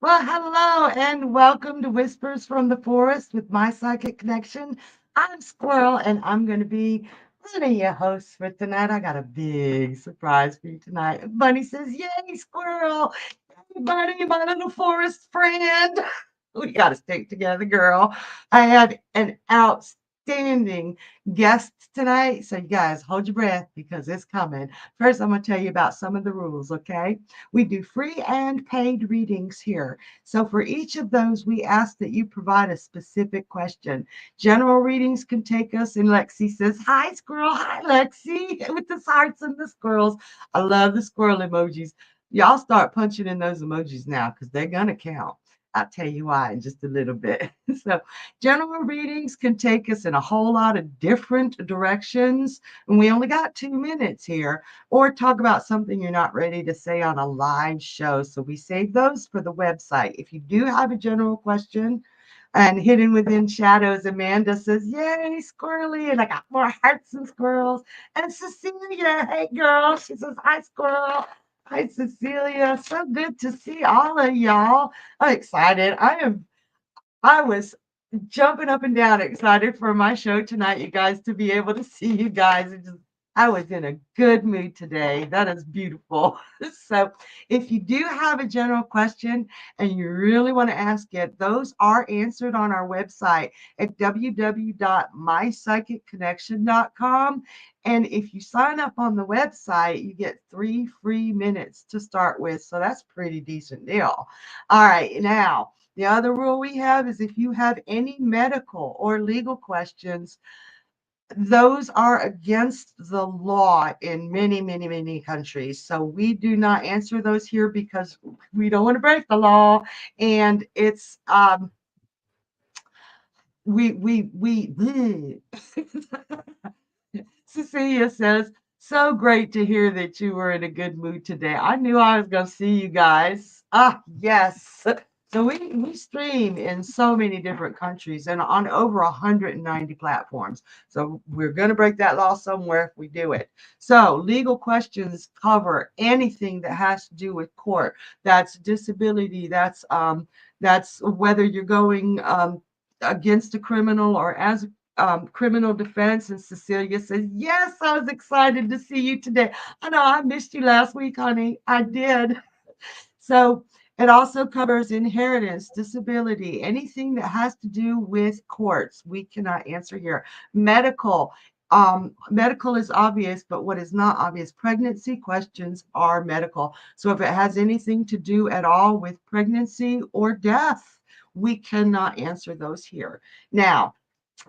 Well, hello and welcome to Whispers from the Forest with my psychic connection. I'm Squirrel and I'm going to be one of your hosts for tonight. I got a big surprise for you tonight. Bunny says, "Yay, Squirrel! Hey, Bunny, my little forest friend." We got to stick together, girl. I have an outstanding guest tonight. So, you guys, hold your breath because it's coming. First, I'm going to tell you about some of the rules, okay? We do free and paid readings here. So, for each of those, we ask that you provide a specific question. General readings can take us, and Lexi says, "Hi, squirrel. Hi, Lexi," with the hearts and the squirrels. I love the squirrel emojis. Y'all start punching in those emojis now because they're going to count. I'll tell you why in just a little bit. So, general readings can take us in a whole lot of different directions. And we only got 2 minutes here, or talk about something you're not ready to say on a live show. So, we save those for the website. If you do have a general question, and hidden within shadows, Amanda says, "Yay, squirrely." And I got more hearts and squirrels. And Cecilia, hey girl, she says, "Hi, squirrel." Hi, Cecilia. So good to see all of y'all. I'm excited. I was jumping up and down excited for my show tonight, you guys, to be able to see you guys. I was in a good mood today. That is beautiful. So, if you do have a general question and you really want to ask it, those are answered on our website at www.mypsychicconnection.com. And if you sign up on the website, you get 3 free minutes to start with. So that's a pretty decent deal. All right, now the other rule we have is if you have any medical or legal questions, those are against the law in many, many, many countries. So we do not answer those here because we don't want to break the law. And it's we Cecilia says, "So great to hear that you were in a good mood today. I knew I was going to see you guys." Ah, yes. So we stream in so many different countries and on over 190 platforms. So we're going to break that law somewhere if we do it. So legal questions cover anything that has to do with court. That's disability. That's whether you're going against a criminal or as criminal defense. And Cecilia says, "Yes, I was excited to see you today. I know I missed you last week, honey. I did." So it also covers inheritance, disability, anything that has to do with courts. We cannot answer here. Medical. Medical is obvious, but what is not obvious, pregnancy questions are medical. So if it has anything to do at all with pregnancy or death, we cannot answer those here. Now,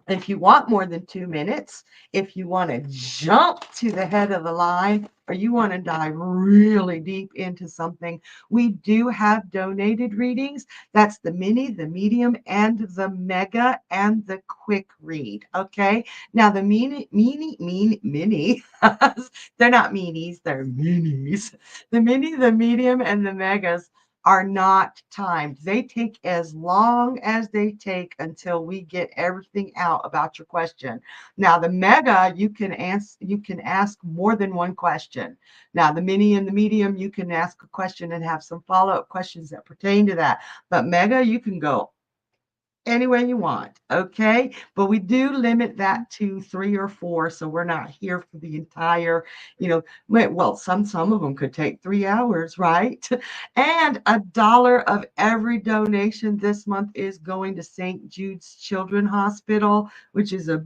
if you want more than 2 minutes, if you want to jump to the head of the line, or you want to dive really deep into something, we do have donated readings. That's the mini, the medium, and the mega, and the quick read. Okay. Now the mini, they're not minis, they're minis. The mini, the medium, and the megas are not timed. They take as long as they take until we get everything out about your question. Now, the mega, you can ask more than one question. Now, the mini and the medium, you can ask a question and have some follow-up questions that pertain to that. But mega, you can go any way you want, okay? But we do limit that to 3 or 4, so we're not here for the entire, well, some of them could take 3 hours, right? And $1 of every donation this month is going to St. Jude's Children's Hospital, which is a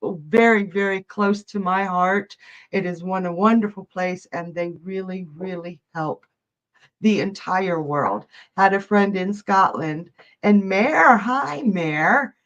very, very close to my heart. It is a wonderful place, and they really, really help the entire world. Had a friend in Scotland, and Mare, hi, Mare.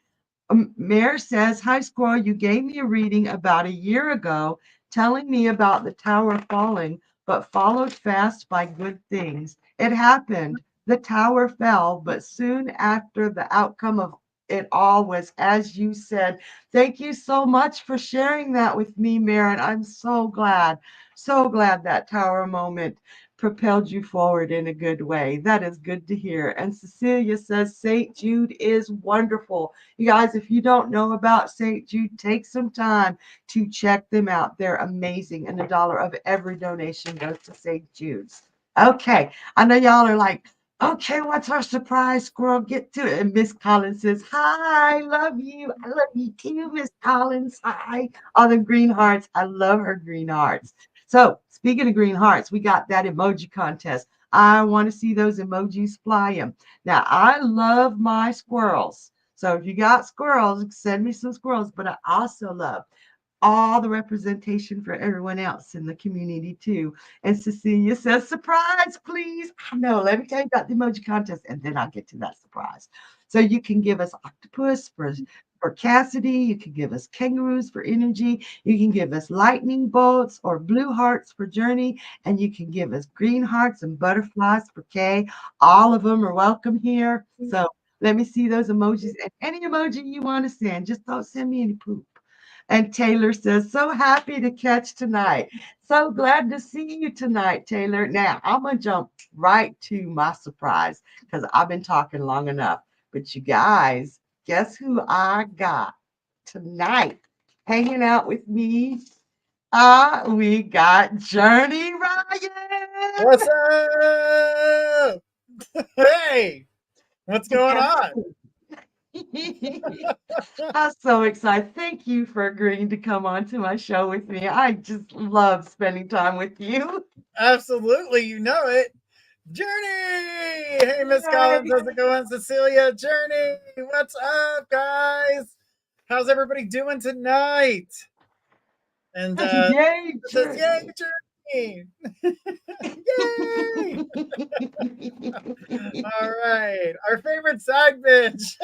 Mare says, "Hi, Squirrel. You gave me a reading about a year ago telling me about the tower falling, but followed fast by good things. It happened. The tower fell, but soon after the outcome of it all was as you said. Thank you so much for sharing that with me, Maren. I'm so glad that tower moment propelled you forward in a good way. That is good to hear. And Cecilia says St. Jude is wonderful. You guys, if you don't know about St. Jude, take some time to check them out. They're amazing. And $1 of every donation goes to St. Jude's. Okay. I know y'all are like, okay, what's our surprise, squirrel? Get to it. And Miss Collins says, hi, love you. I love you too, Miss Collins. Hi. All the green hearts. I love her green hearts. So, speaking of green hearts, we got that emoji contest. I want to see those emojis fly them. Now, I love my squirrels. So, if you got squirrels, send me some squirrels. But I also love all the representation for everyone else in the community too. And Cecilia says, surprise, please. I know, let me tell you about the emoji contest, and then I'll get to that surprise. So you can give us octopus for Cassidy, you can give us kangaroos for energy, you can give us lightning bolts or blue hearts for Journey, and you can give us green hearts and butterflies for Kay. All of them are welcome here. So let me see those emojis, and any emoji you want to send, just don't send me any poop. And Taylor says, so happy to catch tonight. So glad to see you tonight, Taylor. Now, I'm going to jump right to my surprise because I've been talking long enough. But you guys, guess who I got tonight hanging out with me? We got Journey Ryan. What's up? Hey, what's going on? I'm so excited. Thank you for agreeing to come on to my show with me. I just love spending time with you. Absolutely, you know it. Journey! Hey, Miss Collins, Yay. how's it going? Cecilia, Journey, what's up, guys? How's everybody doing tonight? And Yay, it says, yay, Journey. Journey! Yay! All right, our favorite side bitch.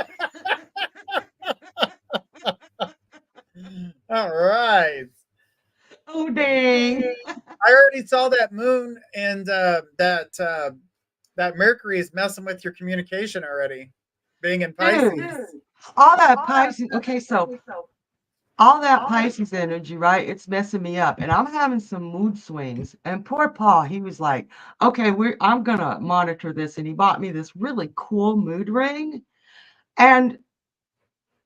All right. Oh, dang. I already saw that moon and that Mercury is messing with your communication already, being in Dude, Pisces. all that Pisces. Okay, so all that Pisces energy, right? It's messing me up. And I'm having some mood swings. And poor Paul, he was like, okay, I'm gonna monitor this. And he bought me this really cool mood ring. And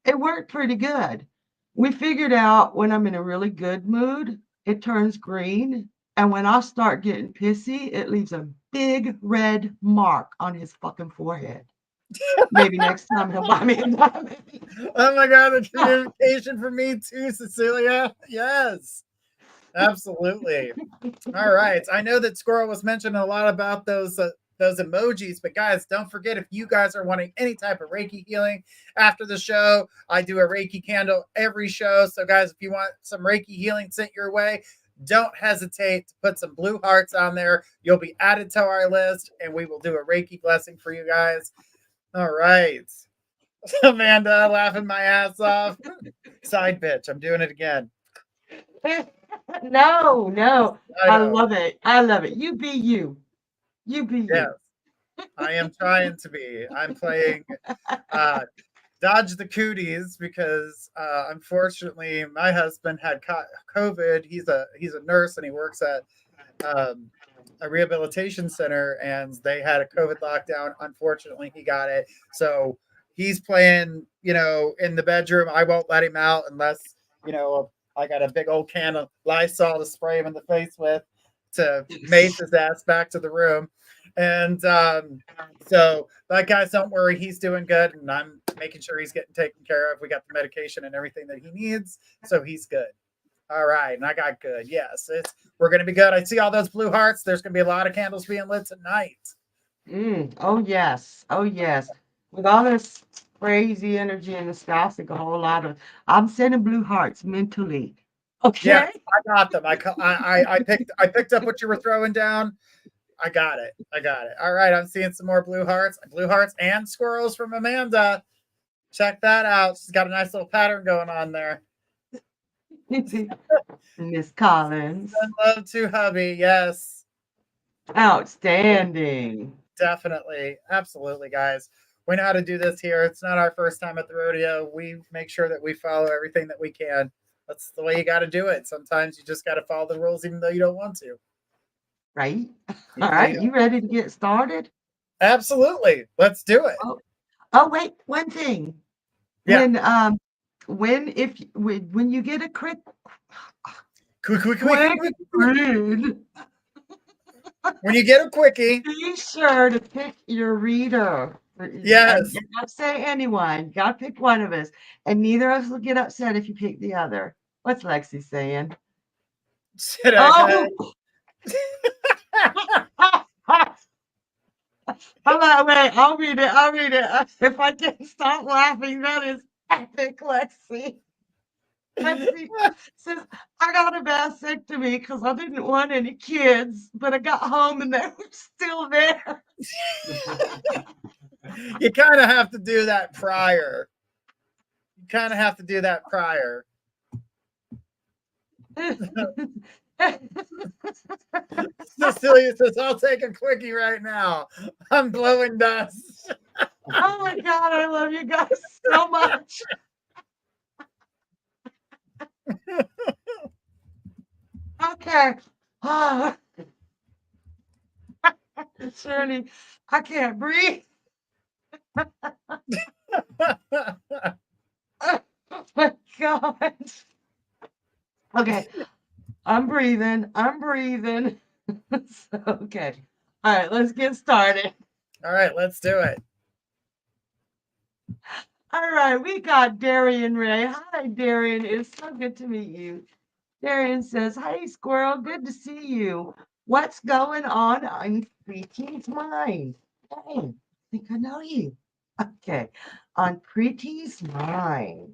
it worked pretty good. We figured out when I'm in a really good mood, it turns green. And when I start getting pissy, it leaves a big red mark on his fucking forehead. Maybe next time he'll buy me a diamond. Oh my god, the communication for me too, Cecilia. Yes, absolutely. All right. I know that Squirrel was mentioning a lot about those emojis, but guys, don't forget if you guys are wanting any type of Reiki healing after the show, I do a Reiki candle every show. So, guys, if you want some Reiki healing sent your way, don't hesitate to put some blue hearts on there. You'll be added to our list, and we will do a Reiki blessing for you guys. All right. Amanda laughing my ass off. Side bitch. I'm doing it again. No, no. I I know. love it. I love it. You be you. You be Yes, you. I am trying to be. I'm playing uh, dodge the cooties because unfortunately my husband had COVID. He's a nurse and he works at um, a rehabilitation center, and they had a COVID lockdown. Unfortunately, he got it, so he's playing. In the bedroom. I won't let him out unless I got a big old can of Lysol to spray him in the face with to mace his ass back to the room. And so, but guys, don't worry, he's doing good, and I'm making sure he's getting taken care of. We got the medication and everything that he needs, so he's good. All right, and I got good. Yes, we're gonna be good. I see all those blue hearts. There's gonna be a lot of candles being lit tonight. Oh, yes. Oh, yes. With all this crazy energy in the sky, I think a whole lot of, I'm sending blue hearts mentally. Yes, Okay? I got them. I picked up what you were throwing down. I got it. I got it. All right, I'm seeing some more blue hearts and squirrels from Amanda. Check that out. She's got a nice little pattern going on there. Miss Collins. Send love to hubby. Yes, Outstanding. definitely. Absolutely, guys. We know how to do this here. It's not our first time at the rodeo. We make sure that we follow everything that we can. That's the way you got to do it. Sometimes you just got to follow the rules even though you don't want to. Right? All Even though you right, don't. you ready to get started? Absolutely. Let's do it. Oh, oh, wait, one thing. Yeah. When when you get a Quick, quick, quick, quick, quick quick, quick. read, When you get a quickie, be sure to pick your reader. And yes. you not say anyone. You gotta pick one of us. And neither of us will get upset if you pick the other. What's Lexi saying? Should I Oh, cut? hold on, wait, I'll read it. I'll read it. If I can't stop laughing, that is epic, Lexi. Lexi says, I got a vasectomy because I didn't want any kids, but I got home and they were still there. You kind of have to do that prior. You kind of have to do that prior. Cecilia says, I'll take a quickie right now. I'm blowing dust. Oh my God, I love you guys so much. Okay. Oh, Shirley, I can't breathe. Oh my God. Okay, I'm breathing. I'm breathing. Okay. All right, let's get started. All right, let's do it. All right, we got Darian Ray. Hi, Darian. It's so good to meet you. Darian says, Hey, Squirrel, good to see you. What's going on Preeti's mind? Hey, I think I know you. Okay, on Preeti's mind,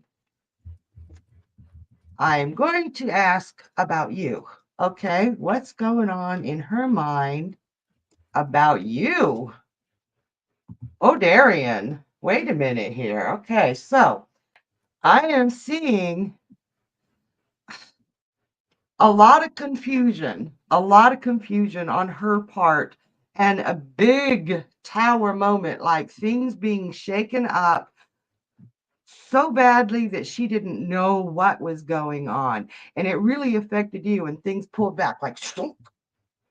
I'm going to ask about you. Okay, what's going on in her mind about you? Oh, Darian, wait a minute here. Okay, so I am seeing a lot of confusion on her part, and a big tower moment, like things being shaken up so badly that she didn't know what was going on. And it really affected you, and things pulled back like,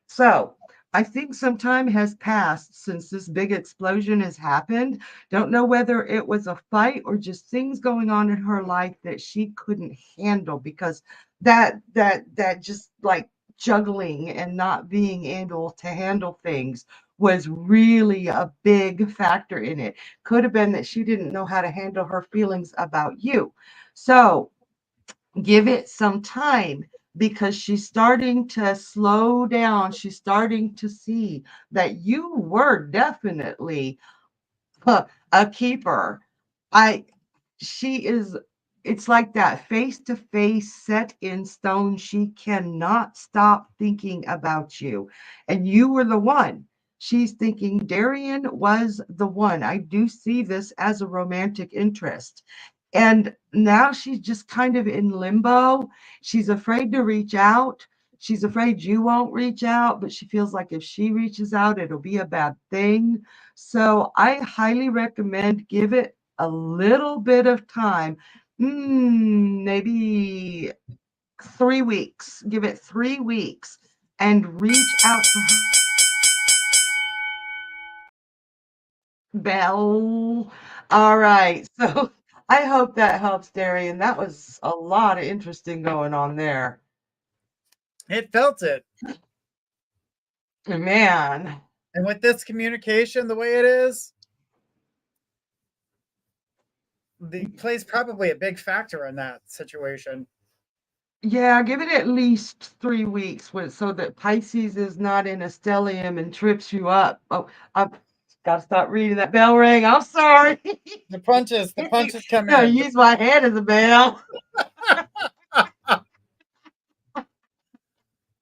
so I think some time has passed since this big explosion has happened. Don't know whether it was a fight or just things going on in her life that she couldn't handle, because that just like juggling and not being able to handle things was really a big factor in it. Could have been that she didn't know how to handle her feelings about you. So give it some time, because she's starting to slow down. She's starting to see that you were definitely a keeper. I she is It's like that face to face, set in stone. She cannot stop thinking about you. And you were the one. She's thinking Darian was the one. I do see this as a romantic interest. And now she's just kind of in limbo. She's afraid to reach out. She's afraid you won't reach out, but she feels like if she reaches out, it'll be a bad thing. So I highly recommend give it a little bit of time. Maybe 3 weeks. Give it 3 weeks and reach out to her. Bell. All right. So I hope that helps, Darian. That was a lot of interesting going on there. It felt it. Man. And with this communication the way it is, the plays probably a big factor in that situation. Yeah, give it at least 3 weeks so that Pisces is not in a stellium and trips you up. Oh, I've got to stop reading that bell ring. I'm sorry. The punches come No, in. use my head as a bell.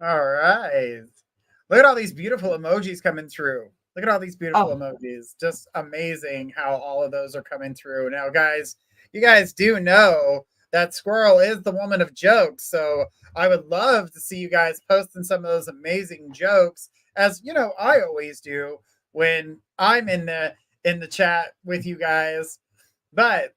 All right. Look at all these beautiful emojis coming through. Look at all these beautiful Oh, emojis. Just amazing how all of those are coming through. Now, guys, you guys do know that Squirrel is the woman of jokes. So I would love to see you guys posting some of those amazing jokes, as you know, I always do when I'm in the chat with you guys. But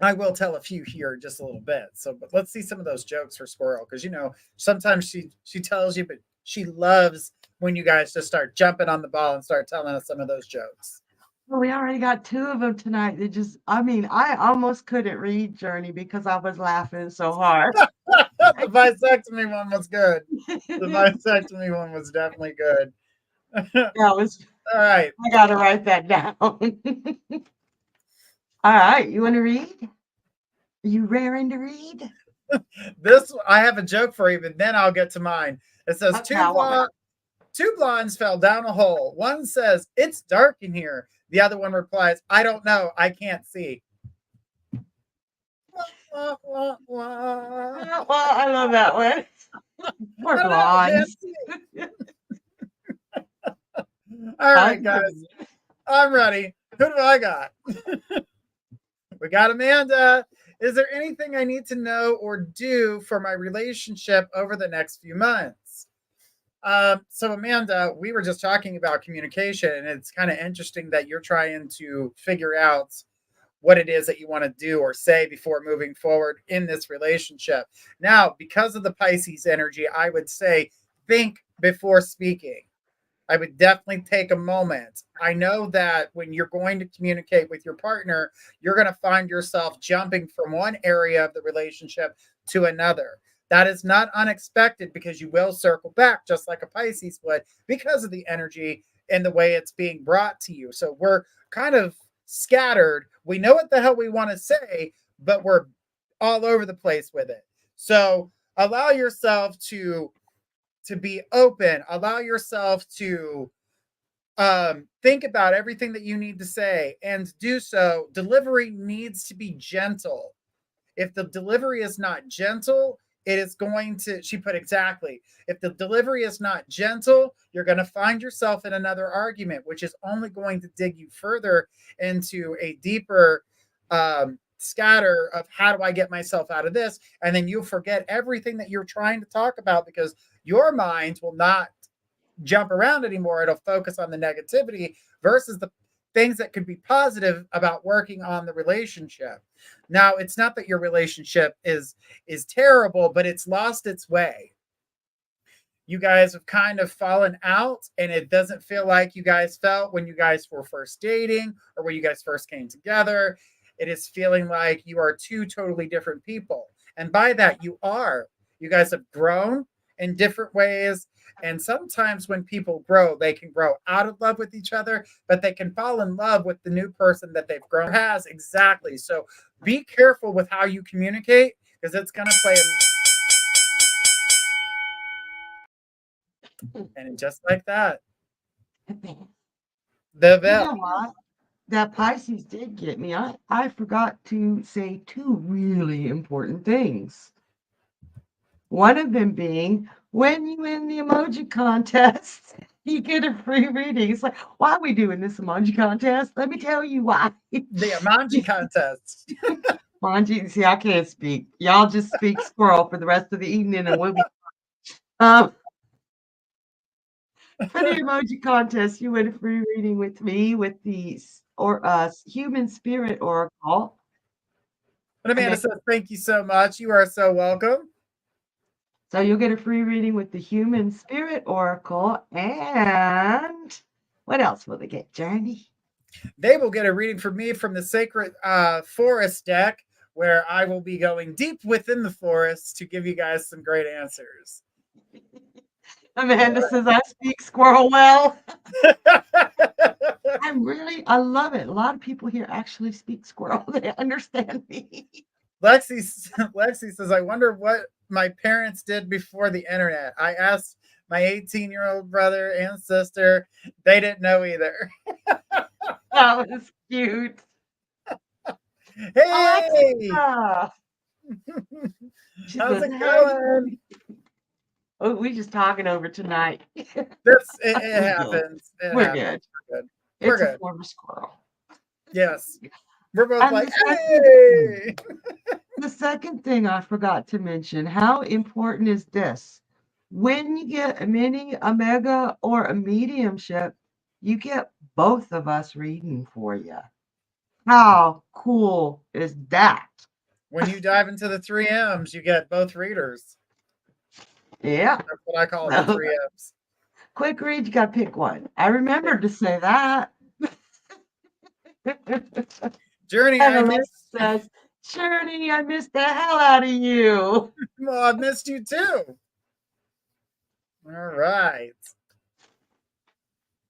I will tell a few here in just a little bit. So, but let's see some of those jokes for Squirrel, because you know sometimes she tells you, but she loves when you guys just start jumping on the ball and start telling us some of those jokes. Well, we already got two of them tonight. They just, I mean, I almost couldn't read Journey because I was laughing so hard. The bisectomy one was good. The bisectomy one was definitely good. That was, All right. I gotta write that down. All right, you want to read? Are you raring to read? This I have a joke for you, but then I'll get to mine. It says Okay, I want two blondes fell down a hole. One says, "It's dark in here." The other one replies, "I don't know. I can't see." Wah, wah, wah. well, I love that one. Poor I don't know. I can't blondes. see. All right, guys. I'm ready. Who do I got? We got Amanda. Is there anything I need to know or do for my relationship over the next few months? So, Amanda, we were just talking about communication, and it's kind of interesting that you're trying to figure out what it is that you want to do or say before moving forward in this relationship. Now, because of the Pisces energy, I would say think before speaking. I would definitely take a moment. I know that when you're going to communicate with your partner, you're going to find yourself jumping from one area of the relationship to another. That is not unexpected because you will circle back just like a Pisces would because of the energy and the way it's being brought to you. So we're kind of scattered. We know what the hell we want to say, but we're all over the place with it. So allow yourself to be open, allow yourself to think about everything that you need to say and do so. Delivery needs to be gentle. If the delivery is not gentle, it is going to, she put exactly, if the delivery is not gentle, you're going to find yourself in another argument, which is only going to dig you further into a deeper scatter of how do I get myself out of this? And then you'll forget everything that you're trying to talk about because your mind will not jump around anymore. It'll focus on the negativity versus the things that could be positive about working on the relationship. Now, it's not that your relationship is terrible, but it's lost its way. You guys have kind of fallen out, and it doesn't feel like you guys felt when you guys were first dating or when you guys first came together. It is feeling like you are two totally different people. And by that, you are. You guys have grown in different ways. And sometimes when people grow, they can grow out of love with each other, but they can fall in love with the new person that they've grown has. Exactly. So be careful with how you communicate because it's going to play and just like that. The You bell. know what? That Pisces did get me. I forgot to say two really important things. One of them being when you win the emoji contest, you get a free reading. It's like, why are we doing this emoji contest? Let me tell you why. The emoji contest. Manji, see, I can't speak. Y'all just speak squirrel for the rest of the evening and we'll be um, for the emoji contest, you win a free reading with me with the human spirit oracle. And Amanda says, thank you so much. You are so welcome. So you'll get a free reading with the human spirit oracle. And what else will they get, Journey? They will get a reading from me from the sacred forest deck, where I will be going deep within the forest to give you guys some great answers. Amanda says I speak squirrel well. I love it. A lot of people here actually speak squirrel. They understand me. Lexi says, I wonder what my parents did before the internet. I asked my 18-year-old brother and sister. They didn't know either. That was cute. Hey! How's it going? Oh, we just talking over tonight. It happens. We're good. We're good. It's a former squirrel. Yes. We're both And like, the second thing, hey. the second thing I forgot to mention, how important is this? When you get a mini, a mega, or a mediumship, you get both of us reading for you. How cool is that? When you dive into the three M's, you get both readers. Yeah. That's what I call it, the So, three M's. quick read, you got to pick one. I remembered to say that. Journey, And I Elise missed. says, Journey, I missed the hell out of you. Well, I missed you too. All right.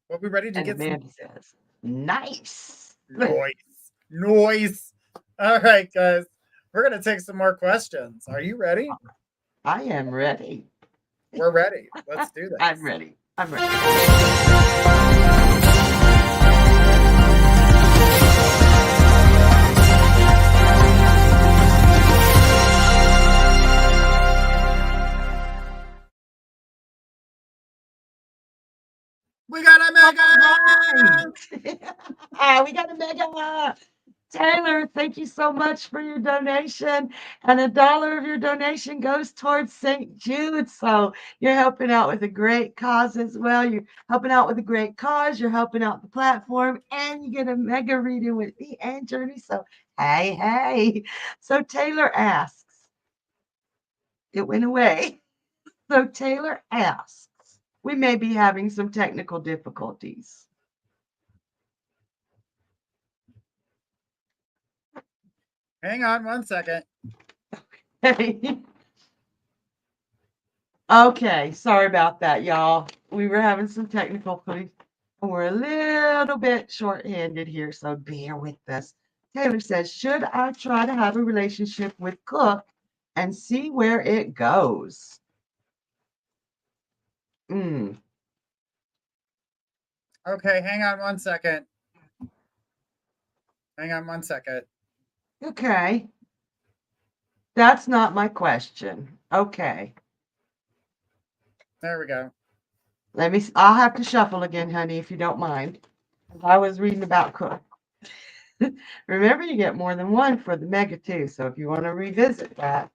Well, we ready to And get some Amanda says, nice. noise? Noise. All right, guys. We're gonna take some more questions. Are you ready? I am ready. We're ready. Let's do I'm this. ready. I'm ready. We got a All mega. right. We got a mega. Taylor, thank you so much for your donation. And $1 of your donation goes towards St. Jude. So you're helping out with a great cause as well. You're helping out with a great cause. You're helping out the platform. And you get a mega reading with me and Journey. So, hey, hey. So Taylor asks, it went away. So Taylor asks, we may be having some technical difficulties. Hang on 1 second. Okay, sorry about that, y'all. We were having some technical difficulties. We're a little bit short-handed here, so bear with us. Taylor says, should I try to have a relationship with Cook and see where it goes? Mm, Okay, hang on 1 second. Hang on 1 second. okay, that's not my question. Okay, There we go. I'll have to shuffle again, honey, if you don't mind. I was reading about Cook. Remember, you get more than one for the mega too, so if you want to revisit that.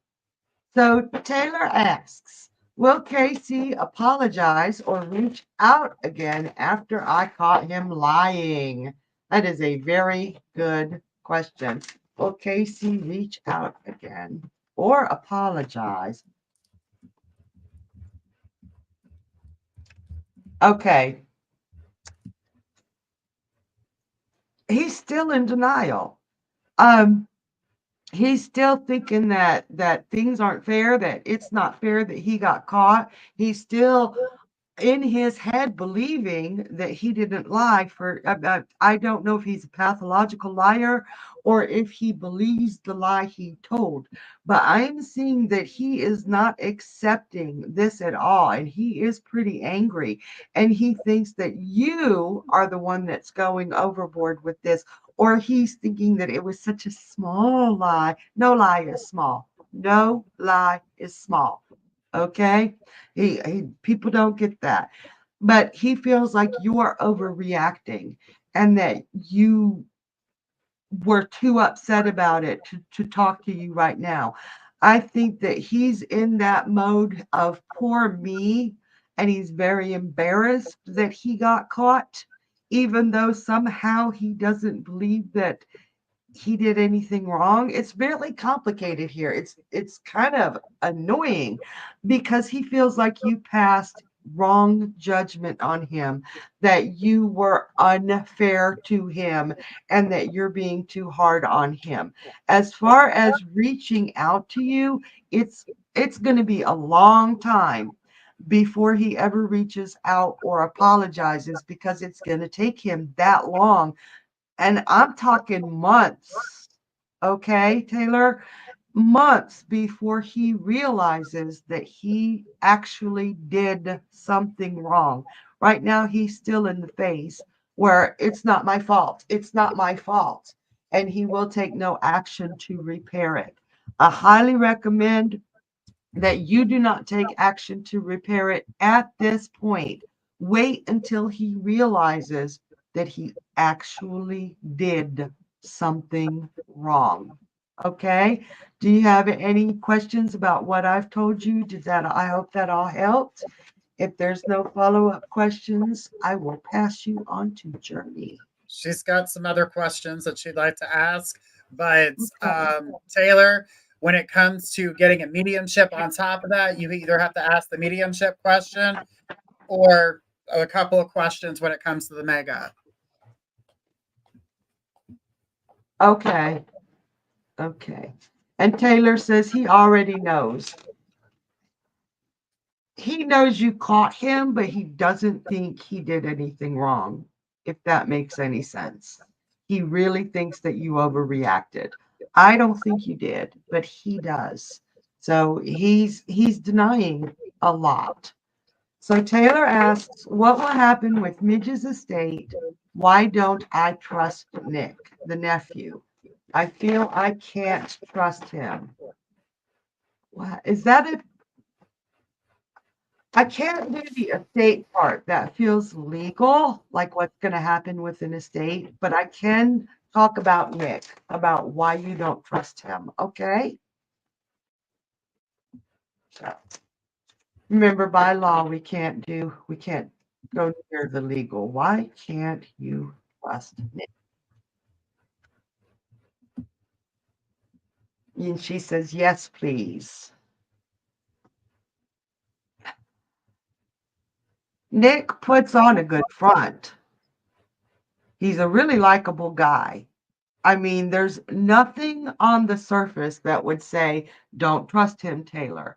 So Taylor asks, will Casey apologize or reach out again after I caught him lying? That is a very good question. Will Casey reach out again or apologize? Okay, he's still in denial. Um, he's still thinking that things aren't fair, that it's not fair that he got caught. He's still in his head believing that he didn't lie for I don't know if he's a pathological liar or if he believes the lie he told, but I'm seeing that he is not accepting this at all, and he is pretty angry, and he thinks that you are the one that's going overboard with this, or he's thinking that it was such a small lie. No lie is small. No lie is small. Okay? People don't get that. But he feels like you're overreacting and that you were too upset about it to talk to you right now. I think that he's in that mode of poor me, and he's very embarrassed that he got caught, even though somehow he doesn't believe that he did anything wrong. It's really complicated here. It's kind of annoying because he feels like you passed wrong judgment on him, that you were unfair to him, and that you're being too hard on him. As far as reaching out to you, it's going to be a long time before he ever reaches out or apologizes, because it's going to take him that long, and I'm talking months, okay, Taylor? Months before he realizes that he actually did something wrong. Right now, he's still in the phase where it's not my fault. It's not my fault. And he will take no action to repair it. I highly recommend that you do not take action to repair it at this point. Wait until he realizes that he actually did something wrong. Okay? Do you have any questions about what I've told you? I hope that all helped. If there's no follow-up questions, I will pass you on to Journey. She's got some other questions that she'd like to ask, but Okay. Taylor, when it comes to getting a mediumship on top of that, you either have to ask the mediumship question or a couple of questions when it comes to the mega. Okay. Okay. And Taylor says he already knows. He knows you caught him, but he doesn't think he did anything wrong, if that makes any sense. He really thinks that you overreacted. I don't think you did, but he does. So he's denying a lot. So Taylor asks, what will happen with Midge's estate? Why don't I trust Nick, the nephew? I feel I can't trust him. What is that? I can't do the estate part. That feels legal, like what's going to happen with an estate, but I can talk about Nick, about why you don't trust him. Okay. So remember, by law, we can't go near the legal. Why can't you trust Nick? And she says, yes, please. Nick puts on a good front. He's a really likable guy. I mean, there's nothing on the surface that would say, don't trust him, Taylor.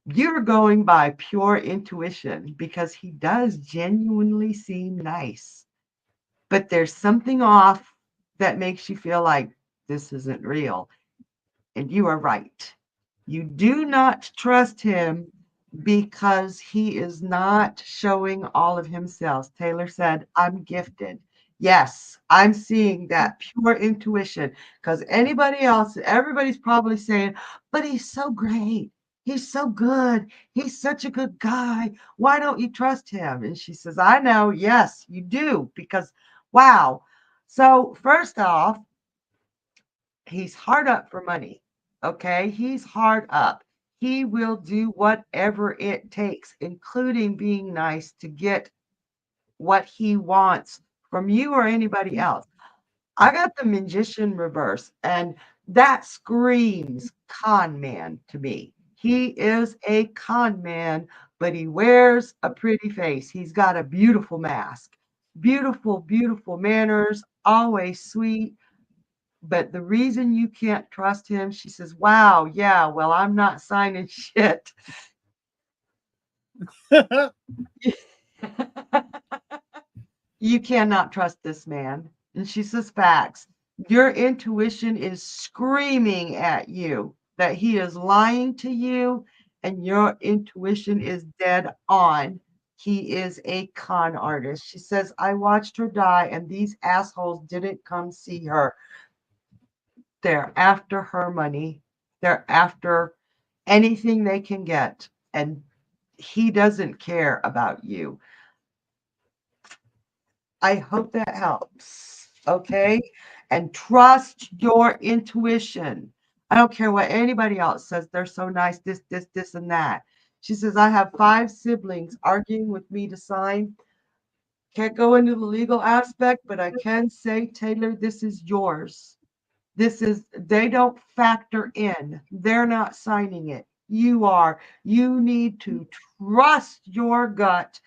You're going by pure intuition because he does genuinely seem nice. But there's something off that makes you feel like this isn't real. And you are right. You do not trust him because he is not showing all of himself. Taylor said, I'm gifted. Yes, I'm seeing that pure intuition because anybody else, everybody's probably saying, but he's so great. He's so good. He's such a good guy. Why don't you trust him? And she says, I know. Yes, you do because, wow. So, first off, he's hard up for money. Okay. He's hard up. He will do whatever it takes, including being nice to get what he wants from you or anybody else. I got the magician reverse, and that screams con man to me. He is a con man, but he wears a pretty face. He's got a beautiful mask, beautiful, beautiful manners, always sweet, but the reason you can't trust him, she says, wow, yeah, well, I'm not signing shit. You cannot trust this man. And she says, facts. Your intuition is screaming at you that he is lying to you, and your intuition is dead on. He is a con artist. She says, I watched her die, and these assholes didn't come see her. They're after her money. They're after anything they can get. And he doesn't care about you. I hope that helps. Okay. And trust your intuition. I don't care what anybody else says. They're so nice, this, and that. She says, I have 5 siblings arguing with me to sign. Can't go into the legal aspect, but I can say, Taylor, this is yours. They don't factor in. They're not signing it. You are. You need to trust your gut.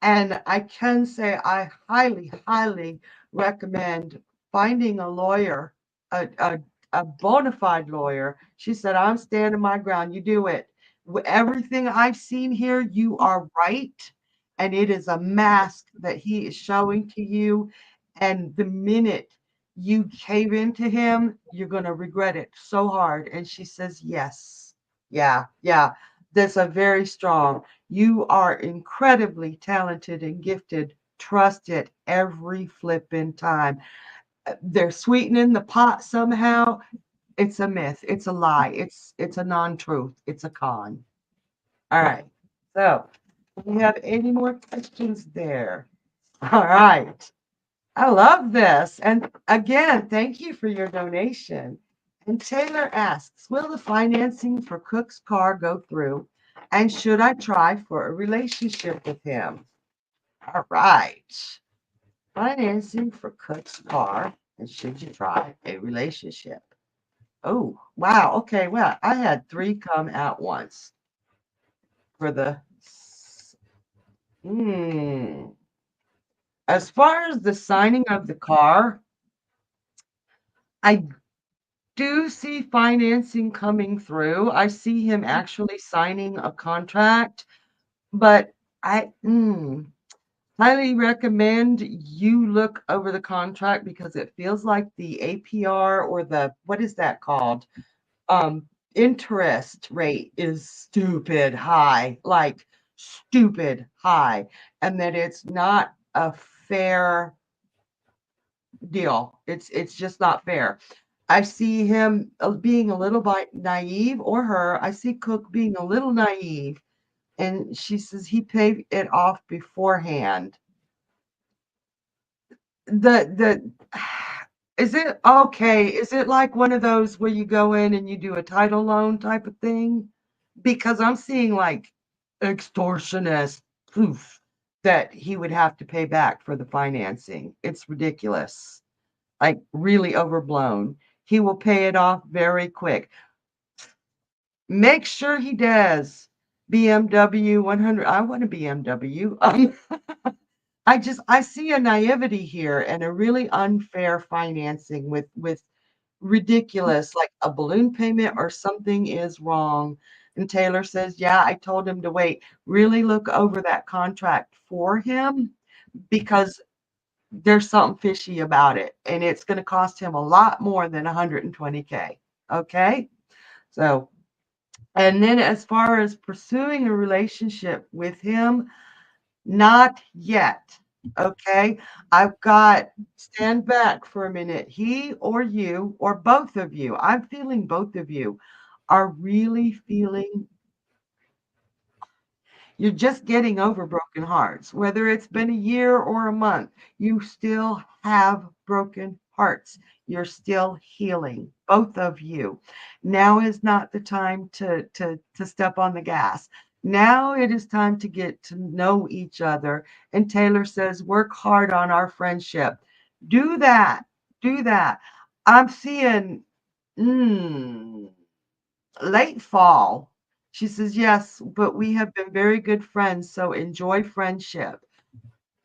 And I can say I highly, highly recommend finding a lawyer, a bona fide lawyer. She said, I'm standing my ground. You do it. Everything I've seen here, you are right. And it is a mask that he is showing to you. And the minute you cave into him, you're going to regret it so hard. And she says, yes. Yeah, yeah. That's a very strong. You are incredibly talented and gifted. Trust it every flipping time. They're sweetening the pot somehow. It's a myth. It's a lie. It's a non-truth. It's a con. All right. So, do you have any more questions there? All right. I love this. And again, thank you for your donation. And Taylor asks, will the financing for Cook's car go through? And should I try for a relationship with him? All right. Financing for Cook's car. And should you try a relationship? Oh, wow. Okay. Well, I had three come at once for the. Hmm. As far as the signing of the car, I do see financing coming through. I see him actually signing a contract, but I highly recommend you look over the contract because it feels like the APR or the what is that called? Um, Interest rate is stupid high, like stupid high, and that it's not a fair deal. It's just not fair. I see him being a little bit naive, or her. I see Cook being a little naive, and she says he paid it off beforehand. The is it okay? Is it like one of those where you go in and you do a title loan type of thing? Because I'm seeing like extortionist proof that he would have to pay back for the financing. It's ridiculous. Like really overblown. He will pay it off very quick. Make sure he does. BMW 100. I want a BMW. I see a naivety here and a really unfair financing with ridiculous, like a balloon payment or something is wrong. And Taylor says, yeah, I told him to wait. Really look over that contract for him because there's something fishy about it, and it's going to cost him a lot more than 120K. Okay? So, and then as far as pursuing a relationship with him, not yet. Okay? I've got, stand back for a minute. He or you, or both of you, I'm feeling both of you are really feeling you're just getting over broken hearts. Whether it's been a year or a month, you still have broken hearts. You're still healing, both of you. Now is not the time to step on the gas. Now it is time to get to know each other. And Taylor says, work hard on our friendship. Do that. Do that. I'm seeing, mm, late fall. She says, yes, but we have been very good friends, so enjoy friendship.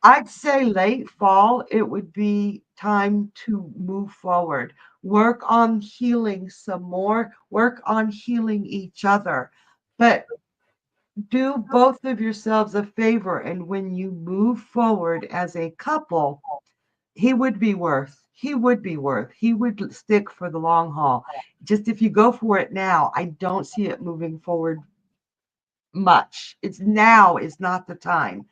I'd say late fall, it would be time to move forward. Work on healing some more, work on healing each other. But do both of yourselves a favor. And when you move forward as a couple, he would stick for the long haul. Just if you go for it now, I don't see it moving forward much. It's now is not the time.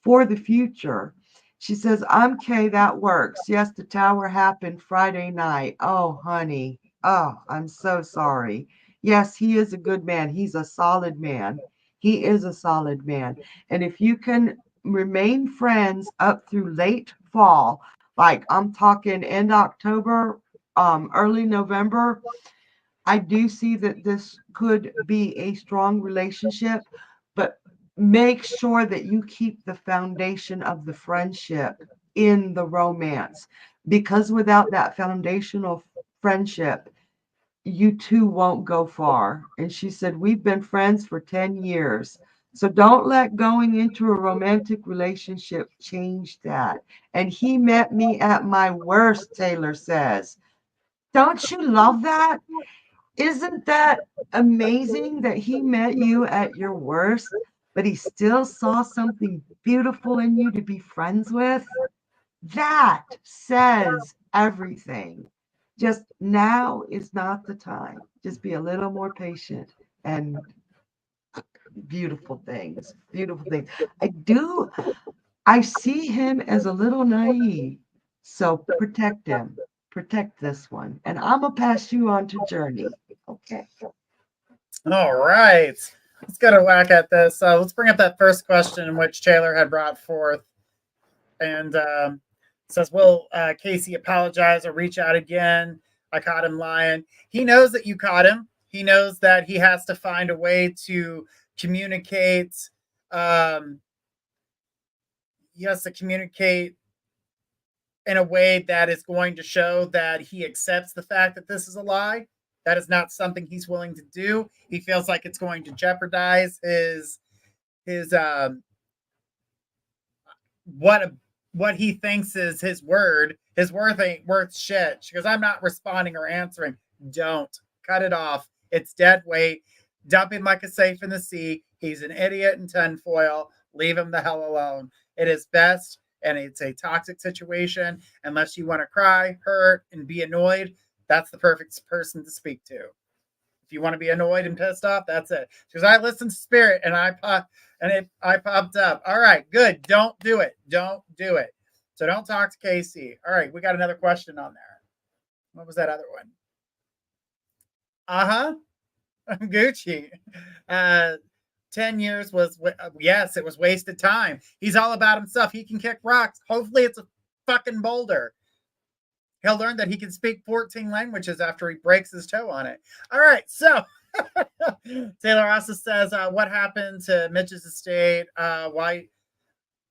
For the future, she says, I'm Kay, that works. Yes, the tower happened Friday night. Oh, honey. Oh, I'm so sorry. Yes, he is a good man. He's a solid man. He is a solid man. And if you can remain friends up through late fall, like I'm talking end October, early November, I do see that this could be a strong relationship, but make sure that you keep the foundation of the friendship in the romance, because without that foundational friendship, you two won't go far. And she said, we've been friends for 10 years. So don't let going into a romantic relationship change that. And he met me at my worst, Taylor says. Don't you love that? Isn't that amazing that he met you at your worst, but he still saw something beautiful in you to be friends with? That says everything. Just now is not the time. Just be a little more patient and beautiful things. Beautiful things. I see him as a little naive. So protect him. Protect this one. And I'm going to pass you on to Journey. Okay. All right. Let's get a whack at this. Let's bring up that first question in which Taylor had brought forth. And Says, will Casey apologize or reach out again? I caught him lying. He knows that you caught him. He knows that he has to find a way to communicate. Um, he has to communicate in a way that is going to show that he accepts the fact that this is a lie. That is not something he's willing to do. He feels like it's going to jeopardize his what what he thinks is his word. His worth ain't worth shit. She goes, I'm not responding or answering. Don't cut it off. It's dead weight. Dump him like a safe in the sea. He's an idiot in tinfoil. Leave him the hell alone. It is best, and it's a toxic situation. Unless you want to cry, hurt, and be annoyed, that's the perfect person to speak to. If you want to be annoyed and pissed off, that's it. Because I listened to Spirit and I popped up. All right, good. Don't do it. Don't do it. So don't talk to Casey. All right, we got another question on there. What was that other one? Uh-huh. Gucci. 10 years was, yes, it was wasted time. He's all about himself. He can kick rocks. Hopefully it's a fucking boulder. He'll learn that he can speak 14 languages after he breaks his toe on it. All right, so Taylor also says, what happened to Mitch's estate? Why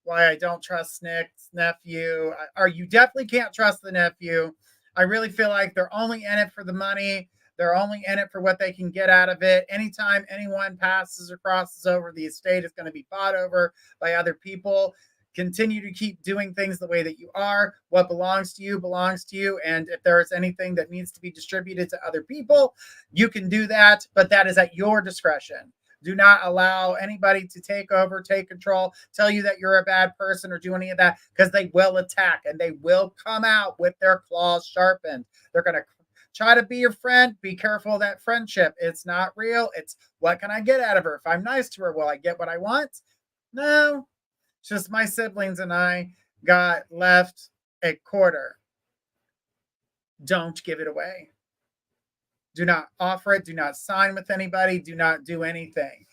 I don't trust Nick's nephew? Or you definitely can't trust the nephew. I really feel like they're only in it for the money. They're only in it for what they can get out of it. Anytime anyone passes or crosses over the estate is going to be fought over by other people. Continue to keep doing things the way that you are. What belongs to you belongs to you. And if there is anything that needs to be distributed to other people, you can do that, but that is at your discretion. Do not allow anybody to take over, take control, tell you that you're a bad person or do any of that, because they will attack and they will come out with their claws sharpened. They're going to try to be your friend. Be careful of that friendship. It's not real. It's what can I get out of her? If I'm nice to her, will I get what I want? No. It's just my siblings and I got left a quarter. Don't give it away. Do not offer it. Do not sign with anybody. Do not do anything.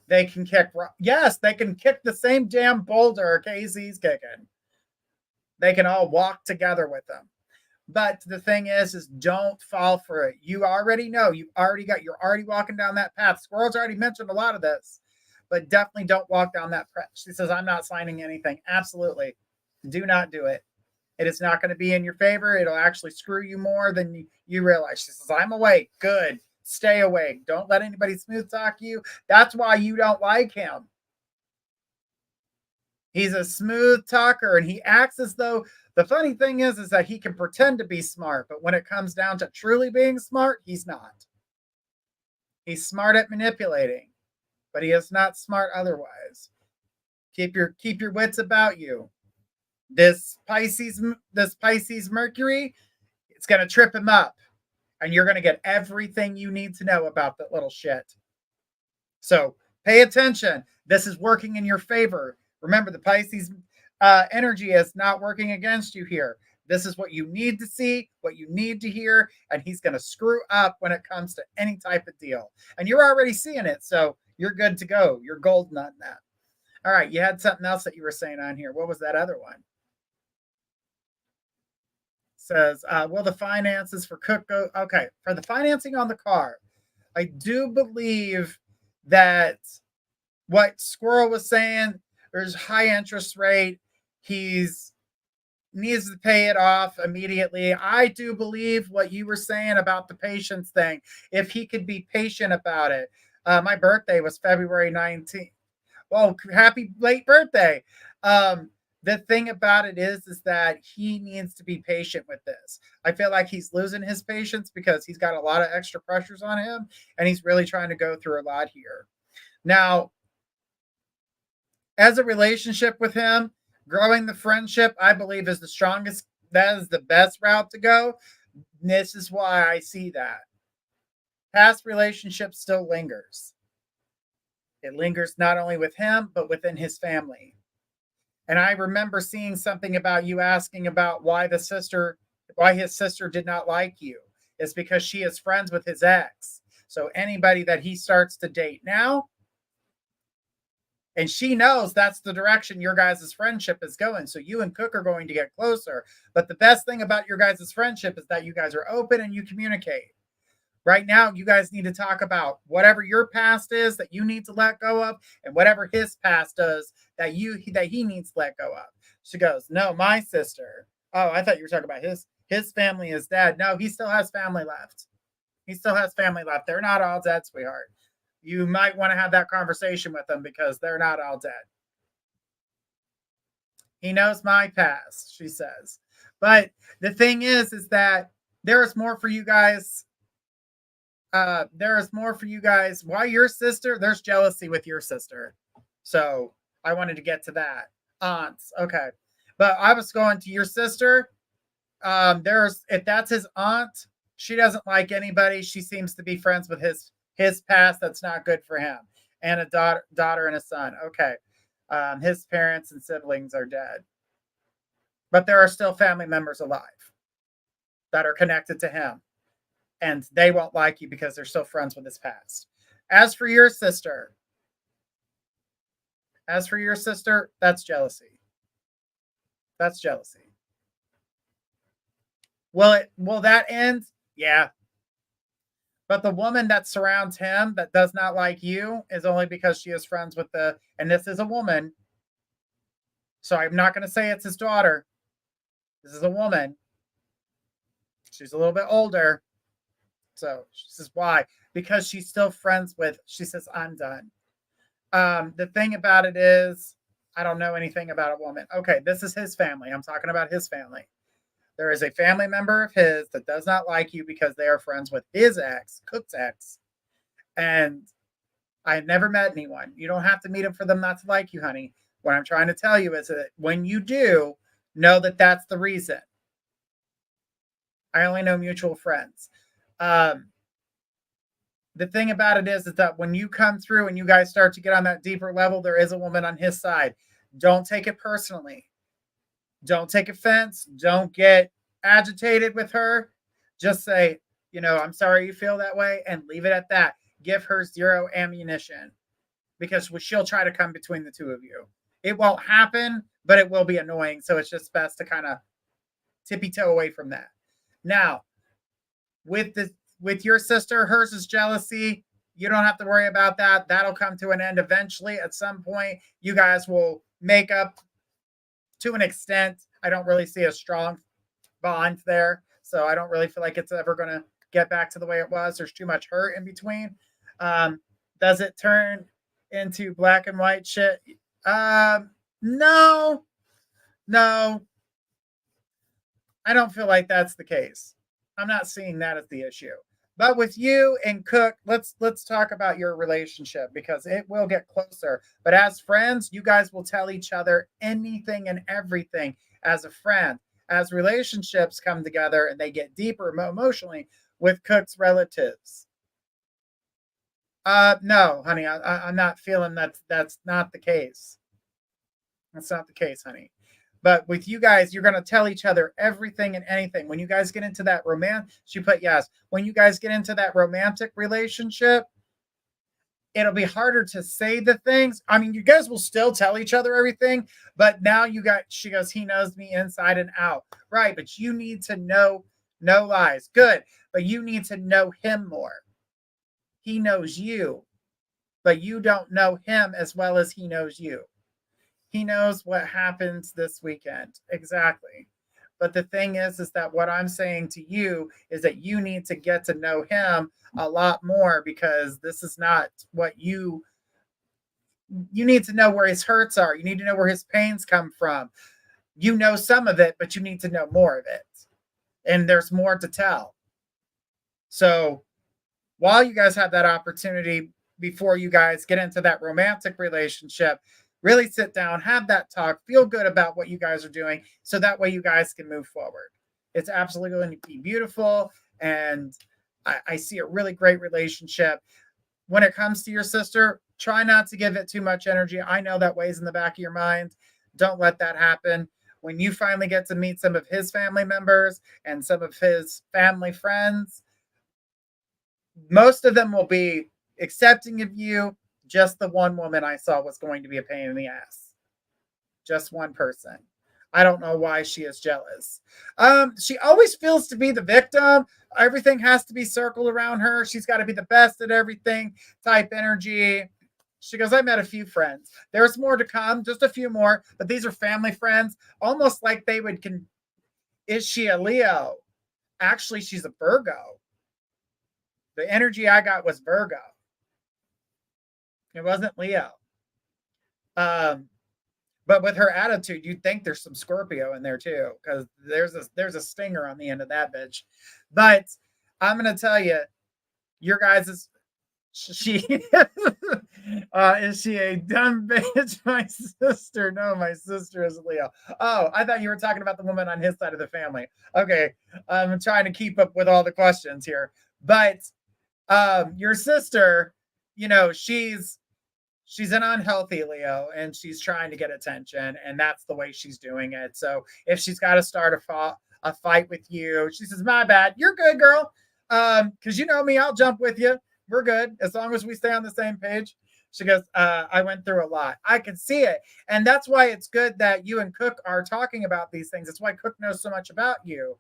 They can kick. Yes, they can kick the same damn boulder Casey's kicking. They can all walk together with them. But the thing is don't fall for it. You already know. You're already walking down that path. Squirrel's already mentioned a lot of this. But definitely don't walk down that path. She says, I'm not signing anything. Absolutely. Do not do it. It is not going to be in your favor. It'll actually screw you more than you realize. She says, I'm awake. Good. Stay awake. Don't let anybody smooth talk you. That's why you don't like him. He's a smooth talker and he acts as though, the funny thing is that he can pretend to be smart, but when it comes down to truly being smart, he's not. He's smart at manipulating, but he is not smart otherwise. Keep your wits about you. This Pisces Mercury, it's going to trip him up, and you're going to get everything you need to know about that little shit. So pay attention. This is working in your favor. Remember, the Pisces energy is not working against you here. This is what you need to see, what you need to hear, and he's going to screw up when it comes to any type of deal. And you're already seeing it, so you're good to go. You're golden on that. All right, you had something else that you were saying on here. What was that other one? Says, will the finances for Cook go? Okay, for the financing on the car, I do believe that what Squirrel was saying, there's high interest rate. He's needs to pay it off immediately. I do believe what you were saying about the patience thing. If he could be patient about it. My birthday was February 19th. Well, happy late birthday. The thing about it is that he needs to be patient with this. I feel like he's losing his patience because he's got a lot of extra pressures on him and he's really trying to go through a lot here. Now, as a relationship with him, growing the friendship, I believe is the strongest. That is the best route to go. This is why I see that. Past relationship still lingers. It lingers not only with him, but within his family. And I remember seeing something about you asking about why his sister did not like you. It's because she is friends with his ex. So anybody that he starts to date now, And she knows that's the direction your guys' friendship is going. So you and Cook are going to get closer. But the best thing about your guys' friendship is that you guys are open and you communicate. Right now, you guys need to talk about whatever your past is that you need to let go of, and whatever his past does that he needs to let go of. She goes, "No, my sister. Oh, I thought you were talking about his family is dead. No, he still has family left. He still has family left. They're not all dead, sweetheart. You might want to have that conversation with them because they're not all dead. He knows my past," she says. But the thing is that there is more for you guys. There is more for you guys. Why your sister? There's jealousy with your sister. So I wanted to get to that. Aunts. Okay. But I was going to your sister. There's if that's his aunt, she doesn't like anybody. She seems to be friends with his past. That's not good for him. And a daughter and a son. Okay. His parents and siblings are dead. But there are still family members alive that are connected to him. And they won't like you because they're still friends with his past. As for your sister, that's jealousy. That's jealousy. Will that end? Yeah. But the woman that surrounds him that does not like you is only because she is friends with and this is a woman. So I'm not going to say it's his daughter. This is a woman. She's a little bit older. So she says, why? Because she's still friends with, she says, I'm done. The thing about it is, I don't know anything about a woman. Okay, this is his family. I'm talking about his family. There is a family member of his that does not like you because they are friends with his ex, Cook's ex. And I had never met anyone. You don't have to meet them for them not to like you, honey. What I'm trying to tell you is that when you do, know that that's the reason. I only know mutual friends. The thing about it is that when you come through and you guys start to get on that deeper level, there is a woman on his side. Don't take it personally. Don't take offense. Don't get agitated with her. Just say, I'm sorry you feel that way, and leave it at that. Give her zero ammunition because she'll try to come between the two of you. It won't happen, but it will be annoying. So it's just best to kind of tippy toe away from that. Now, with your sister, hers is jealousy. You don't have to worry about that. That'll come to an end eventually. At some point, you guys will make up to an extent. I don't really see a strong bond there. So I don't really feel like it's ever going to get back to the way it was. There's too much hurt in between. Does it turn into black and white shit? No. I don't feel like that's the case. I'm not seeing that as the issue. But with you and Cook, let's talk about your relationship because it will get closer. But as friends, you guys will tell each other anything and everything as a friend. As relationships come together and they get deeper emotionally with Cook's relatives. No, honey, I'm not feeling that's not the case. That's not the case, honey. But with you guys, you're going to tell each other everything and anything. When you guys get into that she put yes. When you guys get into that romantic relationship, it'll be harder to say the things. I mean, you guys will still tell each other everything, but now she goes, he knows me inside and out. Right, but you need to know, no lies. Good, but you need to know him more. He knows you, but you don't know him as well as he knows you. He knows what happens this weekend. Exactly. But the thing is that what I'm saying to you is that you need to get to know him a lot more because this is not what you need to know where his hurts are. You need to know where his pains come from. You know some of it, but you need to know more of it. And there's more to tell. So while you guys have that opportunity before you guys get into that romantic relationship, really sit down, have that talk, feel good about what you guys are doing so that way you guys can move forward. It's absolutely going to be beautiful. And I see a really great relationship. When it comes to your sister, try not to give it too much energy. I know that weighs in the back of your mind. Don't let that happen. When you finally get to meet some of his family members and some of his family friends, most of them will be accepting of you, just the one woman I saw was going to be a pain in the ass. Just one person. I don't know why she is jealous. She always feels to be the victim. Everything has to be circled around her. She's got to be the best at everything type energy. She goes, I met a few friends. There's more to come, just a few more, but these are family friends, almost like they would. Is she a Leo? Actually, she's a Virgo. The energy I got was Virgo. It wasn't Leo. But with her attitude, you'd think there's some Scorpio in there too, because there's a stinger on the end of that bitch. But I'm gonna tell you, your guys is she is she a dumb bitch? My sister. No, my sister is Leo. Oh, I thought you were talking about the woman on his side of the family. Okay, I'm trying to keep up with all the questions here. But your sister, she's an unhealthy Leo and she's trying to get attention, and that's the way she's doing it. So if she's got to start a fight with you, she says, my bad, you're good, girl. Because you know me, I'll jump with you. We're good as long as we stay on the same page. She goes, I went through a lot. I can see it. And that's why it's good that you and Cook are talking about these things. It's why Cook knows so much about you.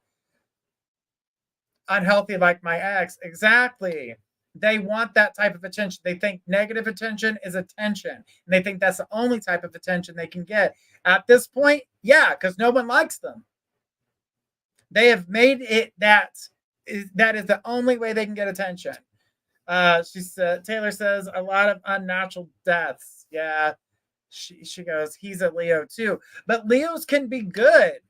Unhealthy like my ex. Exactly. They want that type of attention. They think negative attention is attention. And they think that's the only type of attention they can get. At this point, yeah, because no one likes them. They have made it that is the only way they can get attention. Taylor says a lot of unnatural deaths. Yeah. She goes, he's a Leo too. But Leos can be good.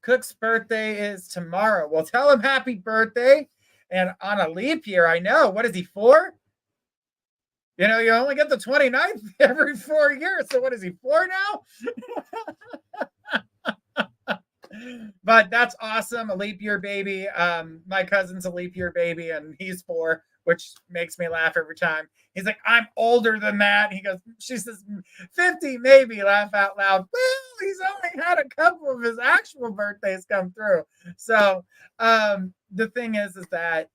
Cook's birthday is tomorrow. Well, tell him happy birthday. And on a leap year, I know. What is he, 4? You only get the 29th every 4 years. So what is he, 4 now? But that's awesome. A leap year baby. My cousin's a leap year baby, and he's 4, which makes me laugh every time. He's like, I'm older than that. He goes, she says, 50 maybe, laugh out loud. Well, he's only had a couple of his actual birthdays come through. So the thing is that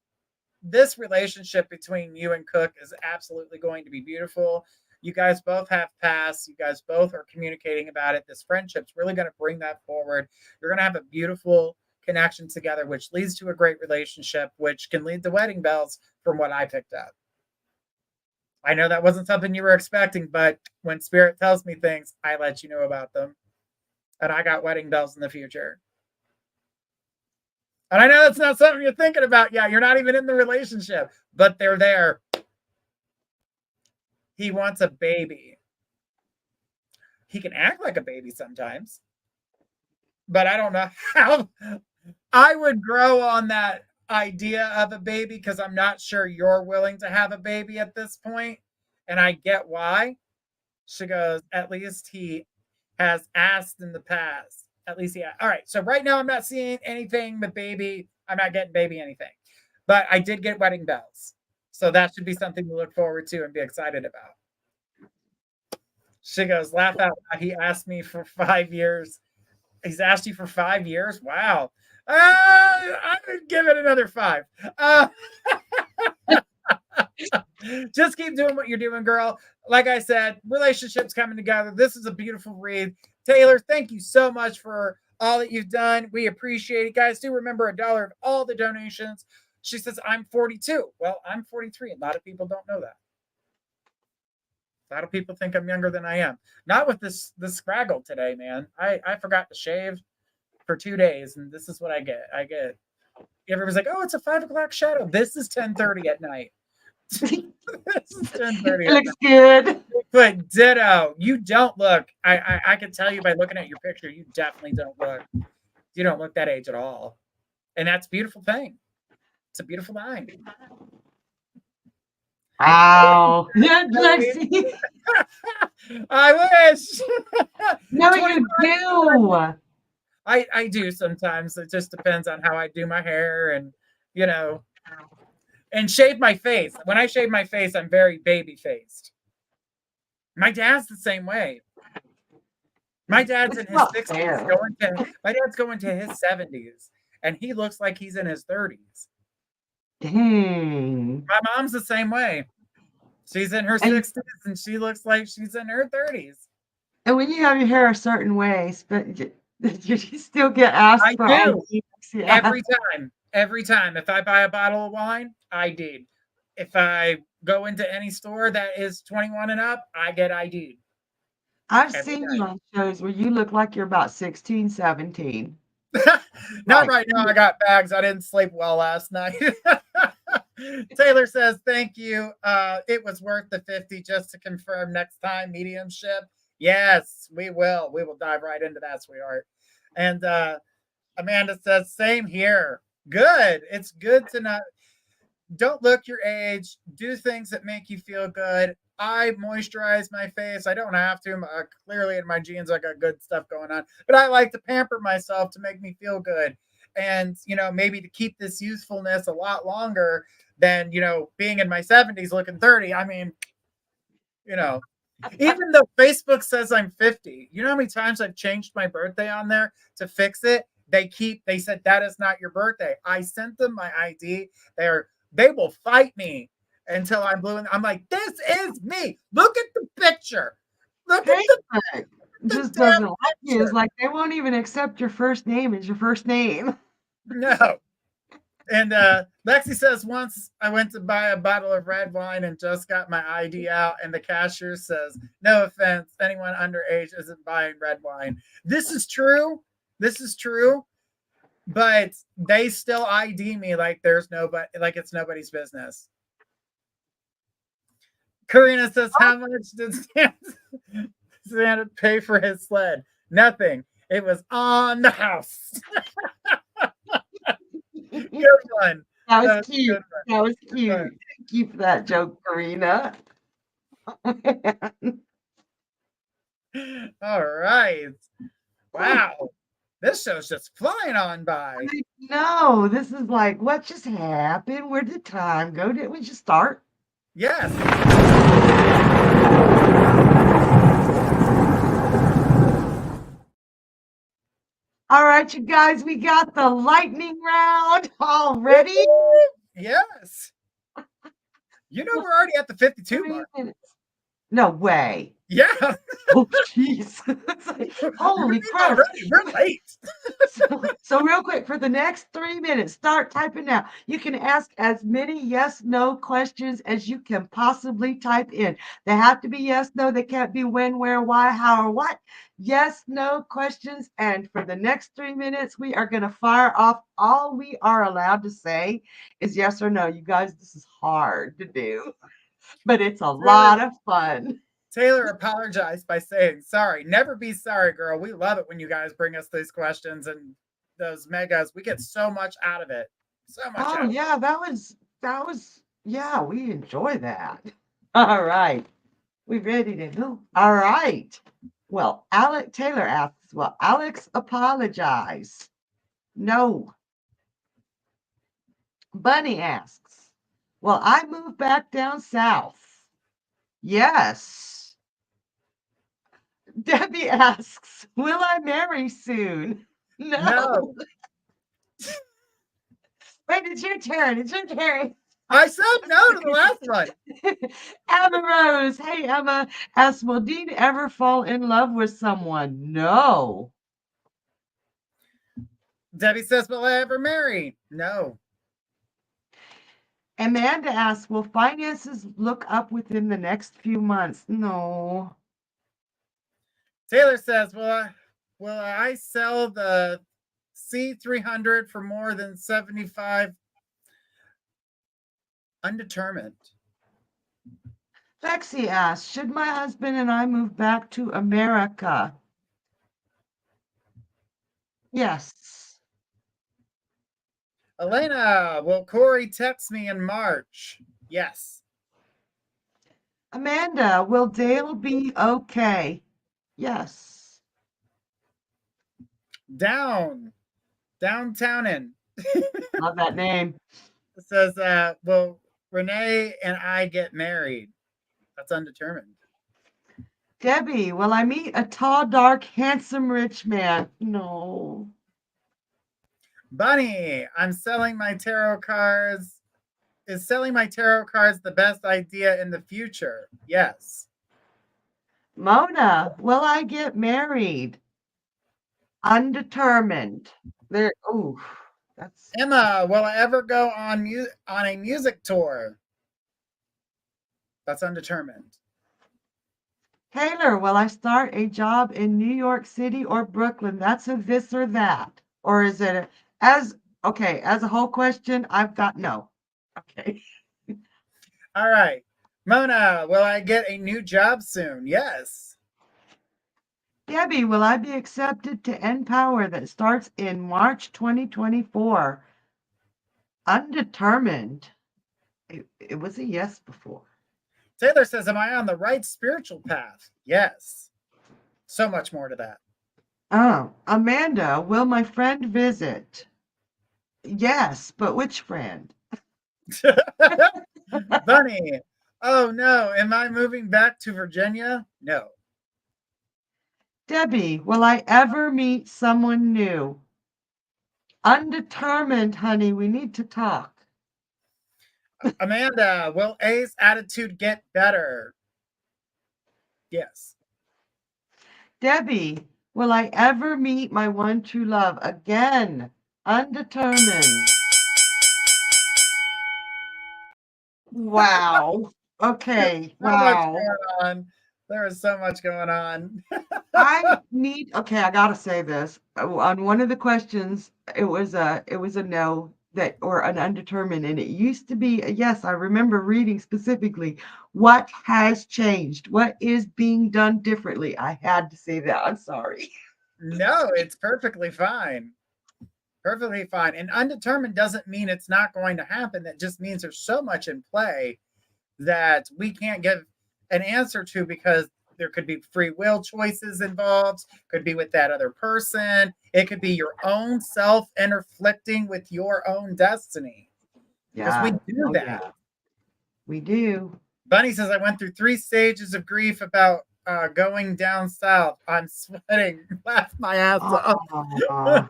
this relationship between you and Cook is absolutely going to be beautiful. You guys both have pasts. You guys both are communicating about it. This friendship's really going to bring that forward. You're going to have a beautiful connection together, which leads to a great relationship, which can lead to wedding bells from what I picked up. I know that wasn't something you were expecting, but when Spirit tells me things, I let you know about them. And I got wedding bells in the future. And I know that's not something you're thinking about. Yeah, you're not even in the relationship, but they're there. He wants a baby. He can act like a baby sometimes, but I don't know how I would grow on that idea of a baby, because I'm not sure you're willing to have a baby at this point. And I get why. She goes, at least he has asked in the past. At least, yeah. All right. So right now I'm not seeing anything but baby. I'm not getting baby anything. But I did get wedding bells. So that should be something to look forward to and be excited about. She goes, laugh out loud. He asked me for 5 years. He's asked you for 5 years? Wow. I would give it another 5. Just keep doing what you're doing, girl. Like I said, relationships coming together. This is a beautiful read. Taylor, thank you so much for all that you've done. We appreciate it. Guys, do remember $1 of all the donations. She says, I'm 42. Well, I'm 43. A lot of people don't know that. A lot of people think I'm younger than I am. Not with this scraggle today, man. I forgot to shave for 2 days, and this is what I get. Everybody's like, oh, it's a 5 o'clock shadow. This is 10:30 at night. This is 10:30. It looks good. But ditto, you don't look. I can tell you by looking at your picture, you definitely don't look. You don't look that age at all, and that's a beautiful thing. It's a beautiful line. Wow. Yeah, Lexi. I wish. No, you do. I do sometimes. It just depends on how I do my hair and, and shave my face. When I shave my face, I'm very baby faced. My dad's the same way. My dad's in his 60s. My dad's going to his 70s, and he looks like he's in his 30s. Dang. My mom's the same way. She's in her And 60s and she looks like she's in her 30s. and when you have your hair a certain way, but you still get asked I for do. IDs. Yeah. Every time. Every time. If I buy a bottle of wine, ID'd. If I go into any store that is 21 and up, I get ID'd. I've Every seen you on shows where you look like you're about 16, 17. time. Not Like, right now. I got bags. I didn't sleep well last night. Taylor says, thank you. It was worth the 50 just to confirm next time mediumship. Yes, we will. We will dive right into that, sweetheart. And Amanda says, same here. Good. It's good to not, don't look your age. Do things that make you feel good. I moisturize my face. I don't have to. Clearly, in my genes, I got good stuff going on. But I like to pamper myself to make me feel good. And, maybe to keep this youthfulness a lot longer than, being in my 70s looking 30. I mean, even though Facebook says I'm 50, you know how many times I've changed my birthday on there to fix it? They said that is not your birthday. I sent them my ID. They will fight me until I'm blue. And I'm like, this is me. Look at the picture. Look at Facebook the just damn doesn't like you. It's picture. like they won't even accept your first name as your first name. No. And Lexi says, once I went to buy a bottle of red wine and just got my ID out, and the cashier says, no offense, anyone underage isn't buying red wine. This is true. This is true. But they still ID me like there's nobody, like it's nobody's business. Karina says, how much did Santa pay for his sled? Nothing. It was on the house. Good one. That was cute. That was cute. Thank you for that joke, Karina. All right. Wow. This show's just flying on by. No, this is like, what just happened? Where did time go? Did we just start? Yes. All right, you guys, we got the lightning round already. Yes. We're already at the 52 mark. No way. Yeah. Oh, jeez. Holy crap. Already. We're late. So real quick, for the next 3 minutes, start typing now. You can ask as many yes, no questions as you can possibly type in. They have to be yes, no. They can't be when, where, why, how, or what. Yes, no questions. And for the next 3 minutes, we are going to fire off. All we are allowed to say is yes or no. You guys, this is hard to do, but it's a lot of fun. Taylor apologized by saying, sorry. Never be sorry, girl. We love it when you guys bring us these questions and those megas. We get so much out of it. So much out of it. Yeah, that was, yeah, we enjoy that. All right. We ready to go? All right. Well, Taylor asks, well, Alex apologize. No. Bunny asks, well, I moved back down south. Yes. Debbie asks, will I marry soon? No. Wait, it's your turn. It's your turn. I said no to the last one. Emma Rose. Hey, Emma. Asks, will Dean ever fall in love with someone? No. Debbie says, will I ever marry? No. Amanda asks, will finances look up within the next few months? No. Taylor says, will I sell the C300 for more than 75? Undetermined. Lexi asks, should my husband and I move back to America? Yes. Elena, will Corey text me in March? Yes. Amanda, will Dale be okay? Yes. Downtownin. Love that name. It says, will Renee and I get married? That's undetermined. Debbie, will I meet a tall, dark, handsome, rich man? No. Bunny, I'm selling my tarot cards Is selling my tarot cards the best idea in the future? Yes. Mona, will I get married? Undetermined. There, ooh, that's Emma, will I ever go on a music tour? That's undetermined. Taylor, will I start a job in New York City or Brooklyn? That's a this or that. Or is it as okay, as a whole question, I've got no. Okay. All right. Mona, will I get a new job soon? Yes. Debbie, will I be accepted to Empower that starts in March 2024? Undetermined. It was a yes before. Taylor says, am I on the right spiritual path? Yes. So much more to that. Oh, Amanda, will my friend visit? Yes, but which friend? Bunny, oh no, am I moving back to Virginia? No. Debbie, will I ever meet someone new? Undetermined, honey. We need to talk. Amanda, will A's attitude get better? Yes. Debbie, will I ever meet my one true love? Again, undetermined. Wow. Okay, So much wow. going on. There is so much going on. I need, okay, I gotta say this. On one of the questions, it was a no that or an undetermined, and it used to be a yes. I remember reading specifically what has changed, what is being done differently. I had to say that. I'm sorry. No, it's perfectly fine. Perfectly fine. And undetermined doesn't mean it's not going to happen. That just means there's so much in play that we can't give an answer to because there could be free will choices involved, could be with that other person. It could be your own self interflicting with your own destiny because we Yeah. do Oh that. yeah. We do. Bunny says, I went through 3 stages of grief about going down south. I'm sweating. Laugh my ass off. Oh,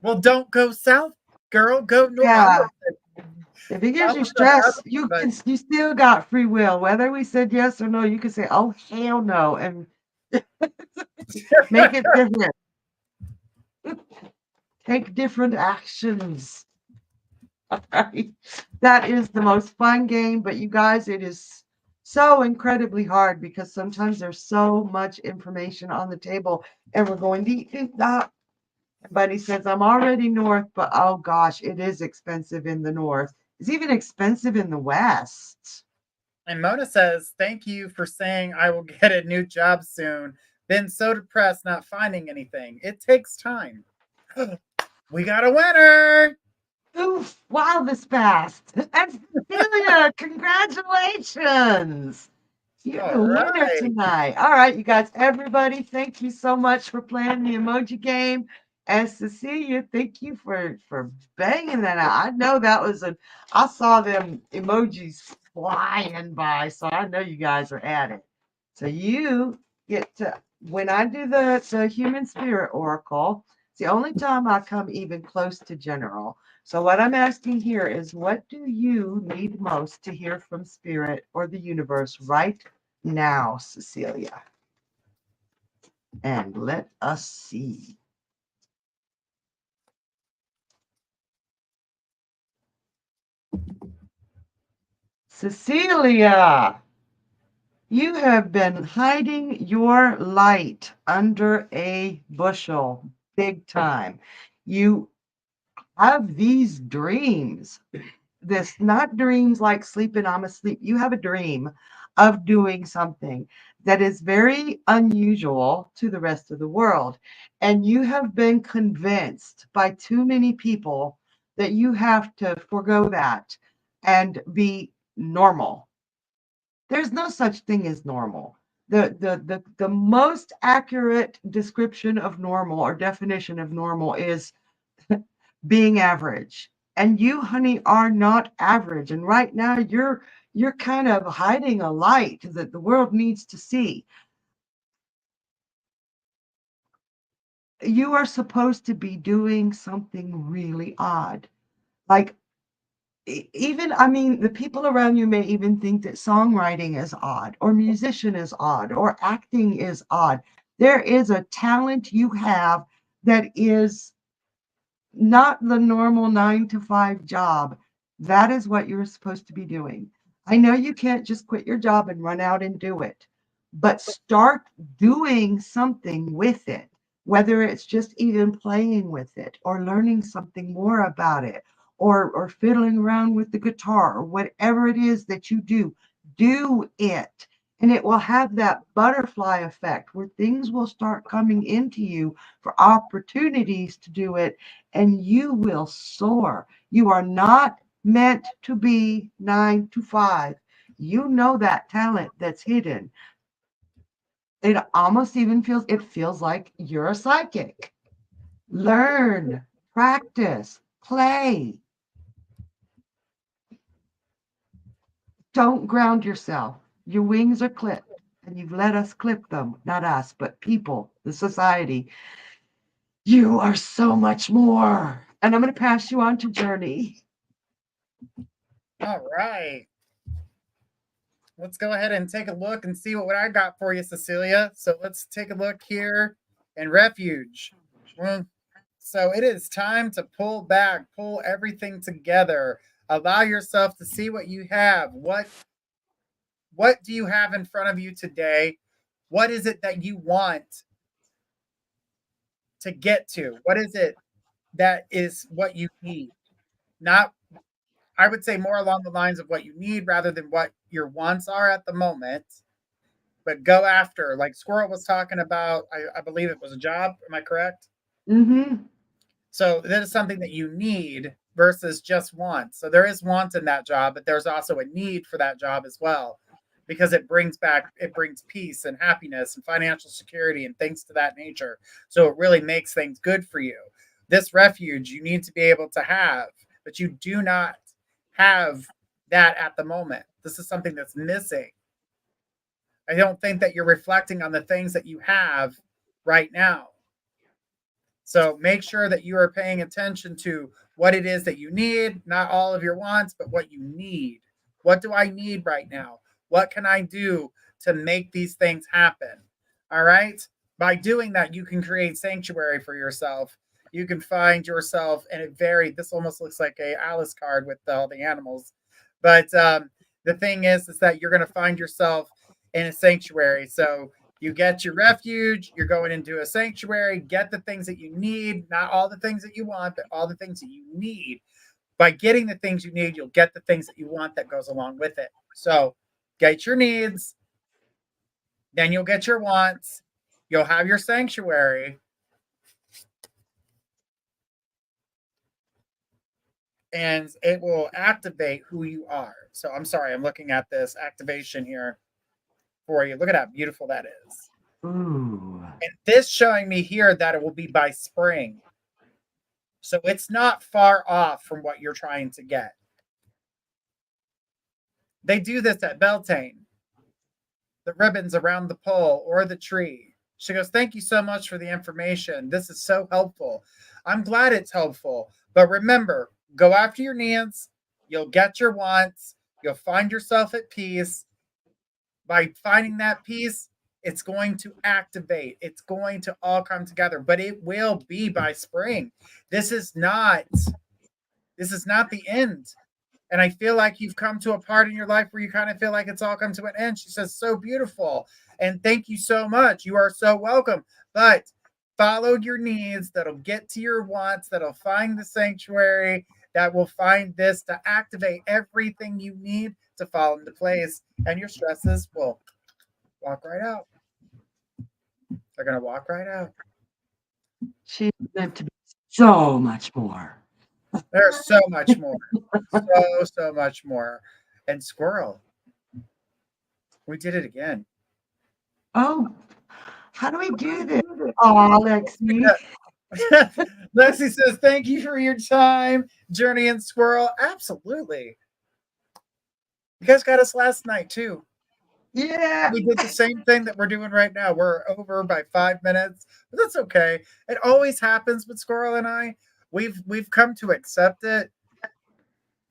Well, don't go south, girl. Go north. yeah. If it gives I'm you the stress, other you one, can you still got free will. Whether we said yes or no, you can say, "Oh hell no," and make it different. Take different actions. Right? That is the most fun game, but you guys, it is so incredibly hard because sometimes there's so much information on the table, and we're going to that. But he says, I'm already north, but oh gosh, it is expensive in the north. It's even expensive in the west. And Mona says, thank you for saying I will get a new job soon. Been so depressed not finding anything. It takes time. We got a winner. Oof, wow, this fast. And Cecilia, congratulations. You're All the winner right. tonight. All right, you guys, everybody, thank you so much for playing the emoji game. And Cecilia, thank you for banging that out. I know that was I saw them emojis flying by, so I know you guys are at it. So you get to when I do the human spirit oracle, it's the only time I come even close to general. So what I'm asking here is what do you need most to hear from spirit or the universe right now, Cecilia? And let us see. Cecilia, you have been hiding your light under a bushel big time. You have these dreams. This not dreams like sleeping, I'm asleep. You have a dream of doing something that is very unusual to the rest of the world. And you have been convinced by too many people that you have to forego that and be normal. There's no such thing as normal. The most accurate description of normal or definition of normal is being average. And you, honey, are not average. And right now you're kind of hiding a light that the world needs to see. You are supposed to be doing something really odd. Like even, I mean, the people around you may even think that songwriting is odd, or musician is odd, or acting is odd. There is a talent you have that is not the normal 9 to 5 job. That is what you're supposed to be doing. I know you can't just quit your job and run out and do it, but start doing something with it, whether it's just even playing with it or learning something more about it or fiddling around with the guitar or whatever it is that you do it. And it will have that butterfly effect where things will start coming into you for opportunities to do it, and you will soar. You are not meant to be 9 to 5. You know that talent that's hidden. It almost even feels like you're a psychic. Learn, practice, play. Don't ground yourself. Your wings are clipped, and you've let us clip them. Not us, but people, the society. You are so much more. And I'm going to pass you on to Journey. All right. Let's go ahead and take a look and see what I got for you, Cecilia. So let's take a look here in Refuge. So it is time to pull back, pull everything together. Allow yourself to see what you have. What do you have in front of you today? What is it that you want to get to? What is it that is what you need? Not, I would say more along the lines of what you need rather than what your wants are at the moment. But go after, like Squirrel was talking about, I believe it was a job. Am I correct? Mm-hmm. So that is something that you need versus just want. So there is want in that job, but there's also a need for that job as well because it brings peace and happiness and financial security and things to that nature. So it really makes things good for you. This refuge you need to be able to have, but you do not have that at the moment. This is something that's missing. I don't think that you're reflecting on the things that you have right now. So make sure that you are paying attention to what it is that you need, not all of your wants, but what you need. What do I need right now? What can I do to make these things happen? All right. By doing that, you can create sanctuary for yourself. You can find yourself, and this almost looks like a Alice card with all the animals. But the thing is that you're going to find yourself in a sanctuary. So you get your refuge, you're going into a sanctuary, get the things that you need, not all the things that you want, but all the things that you need. By getting the things you need, you'll get the things that you want that goes along with it. So get your needs, then you'll get your wants, you'll have your sanctuary, and it will activate who you are. So I'm sorry, I'm looking at this activation here for you. Look at how beautiful that is. Ooh. And this showing me here that it will be by spring. So it's not far off from what you're trying to get. They do this at Beltane, the ribbons around the pole or the tree. She goes, "Thank you so much for the information. This is so helpful. I'm glad it's helpful. But remember, go after your needs. You'll get your wants. You'll find yourself at peace. By finding that peace, it's going to activate. It's going to all come together, but it will be by spring. This is not the end. And I feel like you've come to a part in your life where you kind of feel like it's all come to an end." She says, "So beautiful. And thank you so much. You are so welcome. But follow your needs that'll get to your wants, that'll find the sanctuary, that will find this to activate everything you need to fall into place. And your stresses will walk right out. They're going to walk right out." She's meant to be so much more. There's so much more. So much more. And Squirrel, we did it again. Oh, how do we do this? Oh, Lexi. Lexi says, "Thank you for your time, Journey and Squirrel." Absolutely. You guys got us last night too. Yeah. We did the same thing that we're doing right now. We're over by 5 minutes, but that's okay. It always happens with Squirrel and I. We've come to accept it.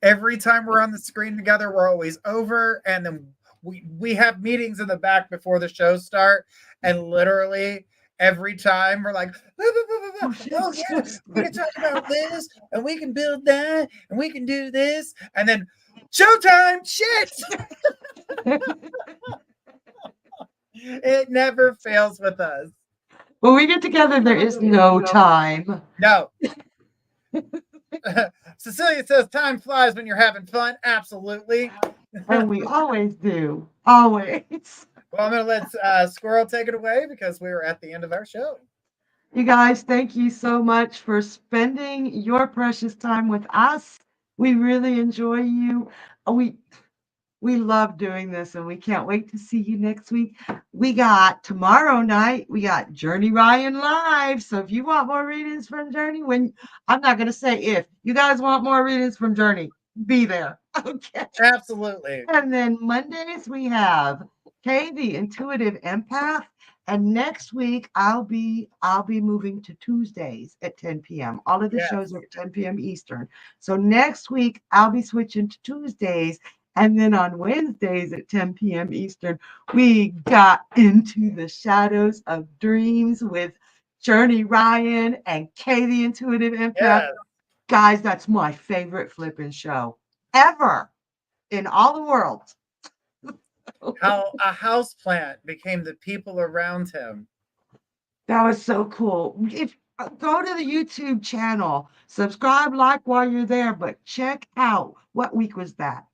every time we're on the screen together, we're always over, and then we have meetings in the back before the show start, and literally every time we're like, Oh, oh shit, yeah, we can talk about this, and we can build that, and we can do this, and then showtime, shit. It never fails with us. When we get together, there is no time. No. Cecilia says time flies when you're having fun. Absolutely. And we always do. Always. Well, I'm going to let Squirrel take it away because we were at the end of our show. You guys, thank you so much for spending your precious time with us. We really enjoy you. We love doing this and we can't wait to see you next week. We got tomorrow night, we got Journey Ryan live. So if you want more readings from Journey, I'm not going to say if you guys want more readings from Journey, be there. Okay. Absolutely. And then Mondays we have Kay, the intuitive empath. And next week I'll be moving to Tuesdays at 10 p.m. All of the Yes. shows are at 10 p.m. Eastern. So next week I'll be switching to Tuesdays. And then on Wednesdays at 10 p.m. Eastern, we got Into the Shadows of Dreams with Journey Ryan and Kay, the intuitive empath. Yes. Guys, that's my favorite flipping show ever in all the world. How a houseplant became the people around him. That was so cool. If go to the YouTube channel, subscribe, like while you're there, but check out what week was that?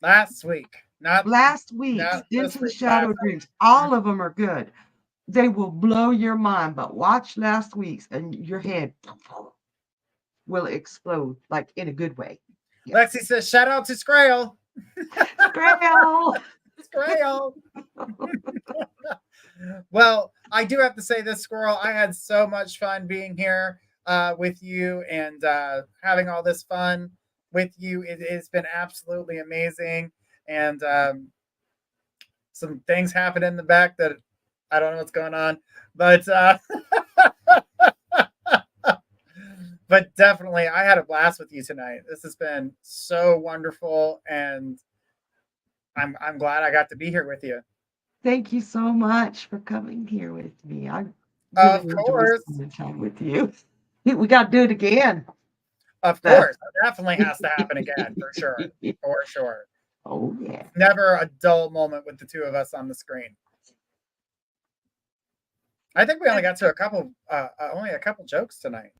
Last week. Not Last week's not this Into the week, Shadow last Dreams. All of them are good. They will blow your mind, but watch last week's and your head will explode like in a good way. Yeah. Lexi says, shout out to Skwirl. Skwirl. Skwirl. Well, I do have to say this, Squirrel. I had so much fun being here with you and having all this fun with you. It's been absolutely amazing. And some things happen in the back that I don't know what's going on, but but definitely I had a blast with you tonight. This has been so wonderful, and I'm glad I got to be here with you. Thank you so much for coming here with me. I really enjoy spending time with you. We got to do it again. Of course. It definitely has to happen again, for sure. For sure. Oh, yeah. Never a dull moment with the two of us on the screen. I think we only got to only a couple jokes tonight.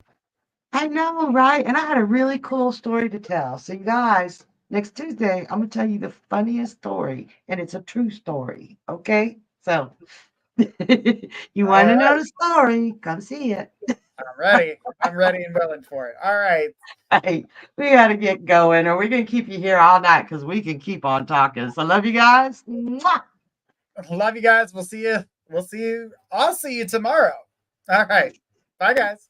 I know, right? And I had a really cool story to tell. So, you guys, next Tuesday, I'm going to tell you the funniest story, and it's a true story. Okay? So, you want to know the story? Come see it. I'm ready. I'm ready and willing for it. All right. Hey, we got to get going, or we're going to keep you here all night because we can keep on talking. So, love you guys. Mwah! Love you guys. We'll see you. I'll see you tomorrow. All right. Bye, guys.